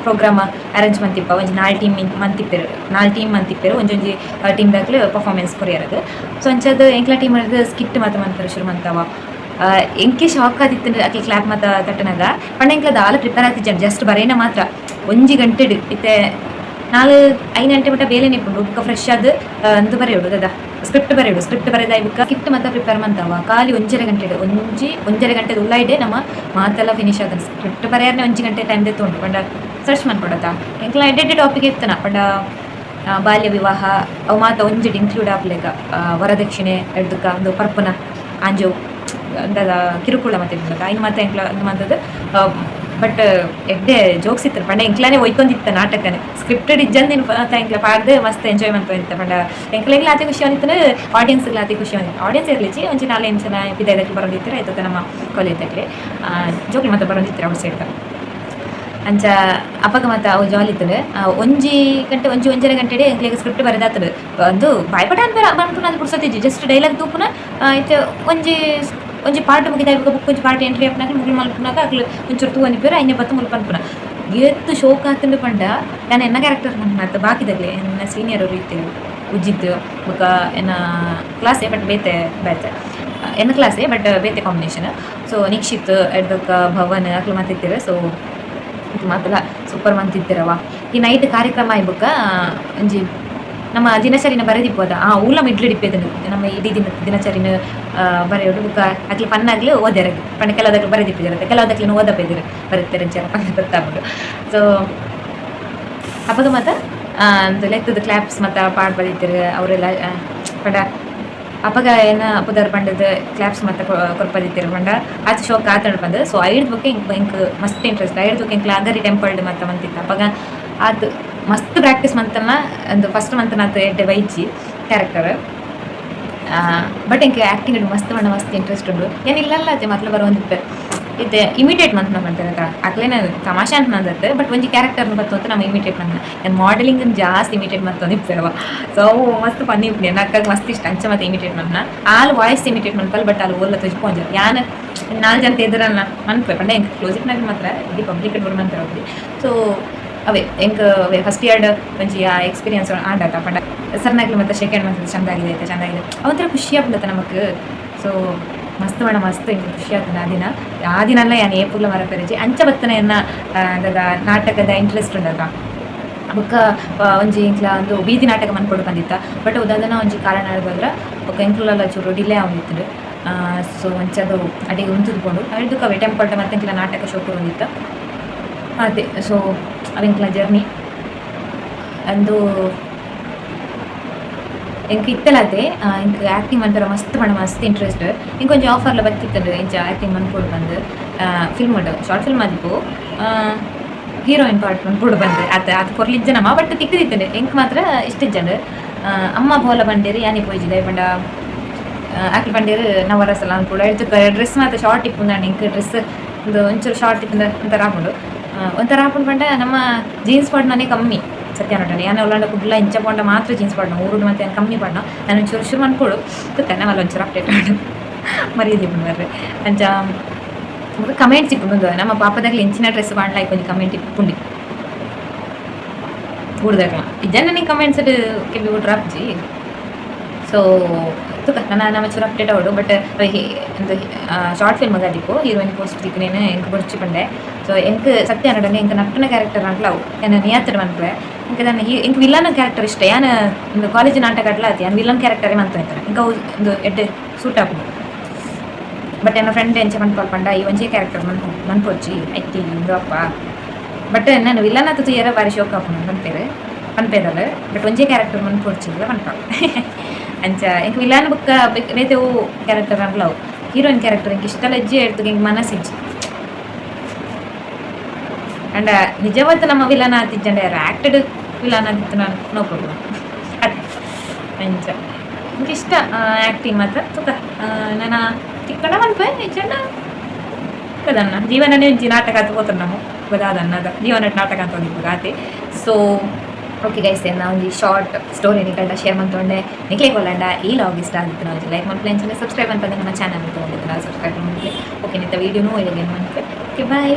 ಪ್ರೋಗ್ರಾಮ್ ಅರೇಂಜ್ ಮಂತಿಪ್ಪ ಒಂಜಿ 4 ಟೀಮ್ ಮಂತಿಪ್ಪೇರು ಒಂಜಿ ಟೀಮ್ದಾಗ್ಲು ಪರ್ಫಾರ್ಮೆನ್ಸ್ ಕೊರಿಯರದು. ಸೊ ಅಂಚದು ಎಂಕ್ಲ ಟೀಮ್ ಸ್ಕಿಟ್ ಮತ್ತು ಮಂತಾರೆ ಶುರು ಮಂತವ ಎಂಕೆ ಶಾಕ್ ಆದಿತ್ತು ಅಕ್ಲಿ ಕ್ಲಾಪ್ ಮತ್ತು ತಟ್ಟನಾಗ ಪಂಡ ಎಂಕ್ಲದ ಆಲ ಪ್ರಿಪೇರ್ ಆಗ್ತಿದ್ದಾನೆ ಜಸ್ಟ್ ಬರೇನ ಮಾತ್ರ 1 ಗಂಟೆ ಇತ್ತೆ 4-5 ಗಂಟೆ ಮಟ್ಟ ಬೇಲೆ ನಿಪ್ಪುಂಡು ಬುಕ್ಕ ಫ್ರೆಶ್ ಅದು ಅಂದು ಬರೆಯೋಡು ಅದ ಸ್ಕ್ರಿಪ್ಟ್ ಬರೆದ ಬುಕ್ಕ ಸ್ಕಿಟ್ ಮತ್ತು ಪ್ರಿಪೇರ್ ಮಂತವ ಖಾಲಿ 1.5 ಗಂಟೆ ಉಳ್ಳಾಯ್ಡೆ ನಮ್ಮ ಮಾತೆಲ್ಲ ಫಿನಿಶ್ ಆದ ಸ್ಕ್ರಿಪ್ಟ್ ಬರೆಯರ್ನೆ 1 ಗಂಟೆ ಟೈಮ್ ತೊಗೊಂಡು ಪಂಡ ಸರ್ಚ್ ಮಾಡ್ಕೊಡತ್ತ ಎಂಕ್ಲ ಎಡ್ಡೆ ಟಾಪಿಕ್ ಇತ್ತನ ಪಂಡ ಬಾಲ್ಯ ವಿವಾಹ ಅವು ಮಾತ ಒಂಜಿಡ್ ಇನ್ಕ್ಲೂಡ್ ಆಗ್ಲೇಗ ವರದಕ್ಷಿಣೆ ಎಡ್ದಕ್ಕ ಒಂದು ಪರ್ಪನ ಆಂಜು ಅಂದದ ಕಿರುಕುಳ ಮತ್ತೆ ಇನ್ನು ಮತ್ತೆ ಎಂಕ್ಲ ಅಂತದ್ದು. ಬಟ್ ಎಡ್ಡೆ ಜೋಕ್ಸ್ ಇತ್ತು ಪಂಡ ಎಂಕ್ಲಾನೇ ಒಯ್ಕೊಂಡಿತ್ತು ನಾಟಕನೇ ಸ್ಕ್ರಿಪ್ಟೆಡ್ ಇಜ್ಜಂದಿನ ಎಂಕ್ಲ ಪಾಡ್ದು ಮಸ್ತ್ ಎಂಜಾಯ್ ಮಾಡ್ತಾ ಪಂಡ ಎಂಕ್ಲೆಗ್ಲ ಅತಿ ಖುಷಿ ಅಂದಿತ್ತು ಆಡಿಯನ್ಸ್ಗೆ ಅತಿ ಖುಷಿ ಅಂದಿತ್ತು. ಆಡಿಯನ್ಸ್ ಇರಲಿಚ್ಚಿ ಒಂಚಿ 4 ಜನ ವಿದಾಯದಲ್ಲಿ ಬರೋದಿತ್ತು ಆಯ್ತು ನಮ್ಮ ಕಾಲೇಜಲ್ಲಿ ಜೋಕ್ಲಿ ಮತ್ತೆ ಬರೋದಿತ್ತು ಔಟ್ ಸೈಡ್ ಅಂಚ ಅಪ್ಪಗ ಮತ್ತು ಅವು ಜಾಲಿ ಇತ್ತು 1.5 ಗಂಟೆ ಎಂಕ್ಲೆಗೆ ಸ್ಕ್ರಿಪ್ಟ್ ಬರೆದಾತದು ಒಂದು ಬಾಯ್ಪಟ ಬಂದ್ಪುನ ಅದು ಬಿಡ್ಸತ್ತಿದ್ವಿ ಜಸ್ಟ್ ಡೈಲಾಗ್ ತೂಪುನ ಆಯ್ತು ಒಂಜಿ ಪಾರ್ಟ್ ಮುಗಿದ ಬುಕ್ ಒಂಜಿ ಪಾರ್ಟ್ ಎಂಟ್ರಿ ಹಾಕ್ನಾಗ ಮುಗಿಲು ಮಲ್ಪುನಾಗ ಅಕ್ಲು ಒಂಚೂರು ತೂ ಅನಿಪೇರು ಐನೆ ಬತ್ತು ಮುಲ್ಪನ್ಪುನ ಎತ್ತು ಶೋಕ ಆತಂಡು ಪಂಡ ನಾನು ಎನ್ನ ಕ್ಯಾರೆಕ್ಟರ್ ಮತ್ತು ಬಾಕಿದಾಗಲೇ ಎನ್ನ ಸೀನಿಯರ್ ಅವರು ಇತ್ತು ಉಜ್ಜಿತ್ತು ಬುಕ್ಕ ಎನ್ನ ಕ್ಲಾಸೇ ಬಟ್ ಬೇತೆ ಎನ್ನ ಕ್ಲಾಸೇ ಬಟ್ ಬೇತೆ ಕಾಂಬಿನೇಷನ್. ಸೊ ನಿಕ್ಷಿತ್ ಎಡ್ದಕ್ಕ ಭವನ್ ಅಕ್ಲು ಮಾತಿರ್ತೀವಿ. ಸೊ ಇದು ಮಾತಲ್ಲ ಸೂಪರ್ ಮಂತಿರ್ತಿರವ ಈ ನೈಟ್ ಕಾರ್ಯಕ್ರಮ ಇಬ್ಬಕ್ಕ ಒಂಜಿ ನಮ್ಮ ದಿನಚರಿನ ಬರೆದಿಪ್ಪೋದ ಊಲ ಮಿಡ್ಲಿಡಿಪ್ಪೇದನು ನಮ್ಮ ಇಡೀ ದಿನಚರಿನ ಬರೆಯೋದು ಬುಕ್ಕ ಅಕ್ಲಿ ಪನ್ನಾಗ್ಲು ಓದ್ಯಾರದು ಪಂಡ ಕೆಲವದಾಗ್ಲು ಬರೆದಿಪ್ಪಿದಿರುತ್ತೆ ಕೆಲವದಾಗ್ಲಿ ಓದಪ್ಪೇದಿರು ಬರುತ್ತಾರೆ ಅಂಚಾರ ಪಂಡ ಗೊತ್ತಾಗ್ಬಿಡು. ಸೊ ಅವಾಗ ಮತ್ತು ಒಂದು ಲೆಕ್ಕದ ಕ್ಲಾಪ್ಸ್ ಮತ್ತು ಪಾಡ್ ಬರೀತಿರು ಅವರೆಲ್ಲ ಪಂಡ ಅಪ್ಪಗ ಏನು ಅಪ್ಪದವ್ರು ಪಂಡದ ಕ್ಲಾಪ್ಸ್ ಮತ್ತು ಕೊರ್ಪದಿತ್ತಿರು ಪಂಡ ಅದು ಶೋಕ್ ಆತಂಡು ಬಂದು. ಸೊ 5 ಬುಕ್ ಇಂಕ್ ಮಸ್ತ್ ಇಂಟ್ರೆಸ್ಟ್ 5 ಬುಕ್ ಇಂಕ್ಲ ಅಗರಿ ಟೆಂಪಲ್ಡ್ ಮತ್ತು ಮಂತಿತ್ತು ಅಪ್ಪಗ ಅದು ಮಸ್ತ್ ಪ್ರಾಕ್ಟೀಸ್ ಮಂತನ ಒಂದು ಫಸ್ಟ್ ಮಂತ್ ನಾತು ಎಡ್ಡೆ ಬೈಚಿ ಕ್ಯಾರೆಕ್ಟರ್. ಬಟ್ ಎಂಕ್ ಆ್ಯಕ್ಟಿಂಗ್ ಮಸ್ತ್ ಪಂಡ ಮಸ್ತ್ ಇಂಟ್ರೆಸ್ಟ್ ಉಂಡು ಏನಿಲ್ಲಲ್ಲ ಅತ್ತೆ ಮತ್ಲ ಬರೋಂದಿಪ್ಪೆ ಇದು ಇಮಿಟೇಟ್ ಮಂತ್ ಮಾಡ್ತಾರೆ ಅಕ್ಲೇನ ತಮಾಷೆ ಅಂತ ನಂದತ್ತೆ ಬಟ್ ಒಂಜಿ ಕ್ಯಾರೆಕ್ಟರ್ನ ಬತ್ತು ಅಂತ ನಮ್ಮ ಇಮಿಟೇಟ್ ಮಂತ ಏನು ಮಾಡಲಿಂಗ್ ಜಾಸ್ತಿ ಇಮಿಟೇಟ್ ಮಾಡ್ತಾನೆ ಇಪ್ಪೇವ ಸೊ ಅವು ಮಸ್ತ್ ಪನ್ನಿ ಇಪ್ಪನೆ ನಕ್ಕಾಗ ಮಸ್ತ್ ಇಷ್ಟ ಅಂಚ ಮತ್ತೆ ಇಮಿಟೇಟ್ ಮಾಡ್ನ ಆಲ್ ವಾಯ್ಸ್ ಇಮಿಟೇಟ್ ಮಾಡ್ಪಲ್ ಬಟ್ ಅಲ್ಲಿ ಓಲ್ಲ ತುಜ್ಕೊಂಜ ಯಾನ 4 ಜನ ಎದುರನ್ನ ಮನ್ಪೆ ಪಂಡ ಎಂಕ್ ಕ್ಲೋಸಿಕ್ನಾಗ ಮಾತ್ರ ಇದು ಪಬ್ಲಿಕ್ ಬರ್ ಮಂತಾರೆ ಹೋಗಿ ಸೊ ಅವೇ ಎಂಕ್ ಅವೇ ಫಸ್ಟ್ ಇಯರ್ ಒಂಜಿ ಆ ಎಕ್ಸ್ಪೀರಿಯನ್ಸ್ ಆಡಾಟ ಪಂಡ ಸರ್ನಾಗ್ಲಿ ಮತ್ತೆ ಸೆಕೆಂಡ್ ಮಂತ್ ಚಂದಾಗಿದೆ ಅವಂತರ ಖುಷಿ ಆಗ್ಬಿಡುತ್ತೆ ನಮಗೆ ಸೊ ಮಸ್ತ್ ಮಾಡ ಮಸ್ತ್ ಇಂಕ ಖುಷಿ ಆಗ್ತದೆ ಆ ದಿನ ಯಾನು ಏಪುಲ್ಲ ಮರಪೆರಜಿ ಅಂಚ ಬತ್ತನ ಎನ್ನ ನಾಟಕದ ಇಂಟ್ರೆಸ್ಟ್ ಉಂಡದ ಬೊಕ್ಕ ಒಂಜಿ ಇಂಕ್ಲ ಒಂದು ಬೀದಿ ನಾಟಕ ಮನ್ಕೊಡು ಬಂದಿತ್ತ ಬಟ್ ಉದಾದನ ಒಂಜಿ ಕಾರಣ ಆಡ್ಬೋದ್ರ ಬೊಕ್ಕ ಎಂಕ್ಲಲ್ಲ ಚೂರು ಡಿಲೇ ಆಗಿತ್ತು ಸೊ ಅಂಚದು ಅಡಿಗೆ ಉಂತುದ್ಕೊಂಡು ಅಡ್ದುಕವೆ ಟೆಂಪಲ್ಟ ಮತ್ತೆ ಇಂಕ್ಲ ನಾಟಕ ಶೋಕು ಬಂದಿತ್ತ ಅದೇ ಸೊ ಅವಿಂಕ್ಲ ಜರ್ನಿ ಅಂದು ಎಂಕ್ ಇತ್ತಲತೆ ಇಂಕ್ ಆ್ಯಕ್ಟಿಂಗ್ ಮಂತರ ಮಸ್ತ್ ಪಂಡ ಮಸ್ತ್ ಇಂಟ್ರೆಸ್ಟ್ ಇಂಕೊಂಚ ಆಫರ್ಲ ಬತ್ತಿತ್ತಂಡು ಇಂಚ ಆ್ಯಕ್ಟಿಂಗ್ ಮನ್ಪೊಡು ಬಂದು ಫಿಲ್ಮ್ ಉಂಡು ಶಾರ್ಟ್ ಫಿಲ್ಮ್ ಆದಿಪ್ಪು ಹೀರೋಯಿನ್ ಪಾರ್ಟ್ ಮನ್ಪೊಡು ಬಂದು ಅದು ಕೊರ್ಲಿಜ್ಜನಮ್ಮ ಬಟ್ ತಿಕ್ಕದಿತ್ತಂಡು ಎಂಕ್ ಮಾತ್ರ ಇಷ್ಟಿಜ್ಜಂಡು ಅಮ್ಮ ಬೋಲ ಬಂಡೇರು ಯಾನಿ ಪೋಯ್ಜಿದೆ ಪಂಡ ಆಕಿ ಬಂಡೇರು ನವರಸಲ ಅನ್ಪೊಡು ಎಡ್ತಕ್ಕ ಡ್ರೆಸ್ ಮಾತ್ರ ಶಾರ್ಟ್ ಇಪ್ಪುಂಡು ಇಂಕ್ ಡ್ರೆಸ್ ಒಂದು ಒಂಚೂರು ಶಾರ್ಟ್ ಇಪ್ಪುಂಡು ಒಂಥರ ಹಾಕೊಂಡು ಒಂಥರ ಹಾಕೊಂಡು ಪಂಡ ನಮ್ಮ ಜೀನ್ಸ್ ಪಾಡ್ನೇ ಕಮ್ಮಿ ಸತ್ಯ ನೋಡೋಣ ಯಾನು ಒಳ್ಳೆ ಕುಡ್ಲ ಇಂಚ ಪಂಡ ಮಾತ್ರ ಜೀನ್ಸ್ ಪಾಡ್ನ ಊರುಡು ಮತ್ತೆ ಕಮ್ಮಿ ಪಾಡ್ನ ನಾನು ಒಂಚೂರು ಶುರು ಅನ್ಕೊಡು ಗೊತ್ತಾನೆ ಅವಲ್ಲ ಒಂಚೂರು ಅಪ್ಡೇಟ್ ಮಾಡು ಮರೀದಿ ಬರ್ರೆ ಅಂಚ ಕಮೆಂಟ್ಸ್ ಇಪ್ಪುಂಡು ನಮ್ಮ ಪಾಪದಾಗಲಿ ಇಂಚಿನ ಡ್ರೆಸ್ ಪಾಡ್ಲ ಕೊಂಚ ಕಮೆಂಟ್ ಇಪ್ಪುಂಡಿ ಊಡ್ದಾಗಲ ಇಜ್ಜ ನನಗೆ ಕಮೆಂಟ್ಸ್ ಕೆಬಿ ಊಟ್ರ ಅಪ್ಜಿ ಸೊ ತುಕ ನಾನು ನಮ್ಮ ಚೂರು ಅಪ್ಡೇಟ್ ಆಗೋಡು ಬಟ್ ಒಂದು ಶಾರ್ಟ್ ಫಿಲ್ಮ್ ಆದಿಪ್ಪು ಹೀರೋಯಿನ್ ಪೋಸ್ಟ್ ದಿಕ್ಕನೇನು ಎಂಕ್ ಬೊಡ್ಚಿ ಪಂಡೆ ಸೊ ಎಂಕ್ ಸತ್ಯ ನೋಡನೆ ಎಂಕ್ ನಟ್ಟನ ಕ್ಯಾರೆಕ್ಟರ್ ಅಂಟ್ಲವು ಏನು ನಿಯತ್ತಡ್ ಮನ್ಪೆ ಇಂಕ ನಾನು ಎಂಕ್ ವಿಲನ್ ಕ್ಯಾರೆಕ್ಟರ್ ಇಷ್ಟ ಯಾನು ಒಂದು ಕಾಲೇಜ್ ನಾಟಕ ಆಡ್ಲ ಆತಿ ಯಾನು ವಿಲನ್ ಕ್ಯಾರೆಕ್ಟರೇ ಮಂತ ಇರ್ತಾರೆ ಇಂಕ ಒಂದು ಎಡ್ಡೆ ಸೂಟ್ ಆಪು ಬಟ್ ನನ್ನ ಫ್ರೆಂಡ್ ಎಂಚ ಮನ್ಪಲ್ಪಂಡ ಈ ಒಂಜೇ ಕ್ಯಾರೆಕ್ಟರ್ ಮನ್ಪೊಚ್ಚಿ ಐತಿ ಇಂದು ಅಪ್ಪ ಬಟ್ ನಾನು ವಿಲನ್ ಆತು ಏರ ಬಾರಿ ಶೋಕ್ ಆಪು ಪನ್ಪೇದಲ್ಲ ಬಟ್ ಒಂಜೇ ಕ್ಯಾರೆಕ್ಟರ್ ಮನ್ಪೊಚ್ಚಿಲ್ಲ ಪನ್ಪ ಅಂಚ ಎಂಕ್ ವಿಲನ್ ಬುಕ್ಕ ಬೇತೆವು ಕ್ಯಾರೆಕ್ಟರ್ ಅಂಟ್ಲವು ಹೀರೋಯಿನ್ ಕ್ಯಾರೆಕ್ಟರ್ ಎಂಕ್ ಇಷ್ಟಲ್ಲ ಹೆಜ್ಜೆ ಹೇಳ್ತು ಎಂಕ್ ಮನಸ್ಸಿಜ್ಜಿ ಅಂಡ್ ನಿಜವತ್ತು ನಮ್ಮ ವಿಲನ್ ಆತಿಜ್ಜಂಡೆ ಯಾರು ಆ್ಯಕ್ಟೆಡ್ ವಿಲನ್ ಆದಿತ್ತು ನಾನು ನೋ ಪ್ರಾಬ್ಲಮ್ ಅದೇ ಅಂಚ എനിക്ക് ഇഷ്ട ಆ್ಯಕ್ಟಿಂಗ್ ಮಾತ್ರ ತುಕ ನಾನು ತಿಕ್ಕಡ ಮನ್ಪೆ ನಿಜಂಡ ಕದನ್ನ ಜೀವನನೇ ಒಂಜಿ ನಾಟಕ ಅಂತ ಹೋತಾರೆ ನಾವು ಗೊತ್ತಾದನ್ನದ ಜೀವನ ನಾಟಕ ಅಂತ ಒಂದು ಗಾತೆ ಸೊ ಓಕೆ ಗೈಸ್ ನಾ ಒಂದು ಶಾರ್ಟ್ ಸ್ಟೋರಿ ನಿಕಲ್ಡ ಶೇರ್ ಮಾಡ್ಕೊಂಡೆ ನಿಕ್ಲೆ ಕೊಲ್ಲಂಡ ಈ ಲಾಗ್ ಇಷ್ಟ ಆಗಿತ್ತು ನಾವು ಲೈಕ್ ಮಾಡ್ಲಿ ಅಂಚನೆ ಸಬ್ಸ್ಕ್ರೈಬ್ ಅಂತ ನಮ್ಮ ಚಾನಲ್ ತೊಗೊಂಡಿದ್ದು ನಾವು ಸಬ್ಸ್ಕ್ರೈಬ್ ಮಾಡಿದ್ವಿ ಓಕೆ ನಿಂತ ವೀಡಿಯೋನೂ ಇಲ್ಲಿ ಏನು ಮಾಡ್ತೀವಿ ಓಕೆ ಬಾಯ್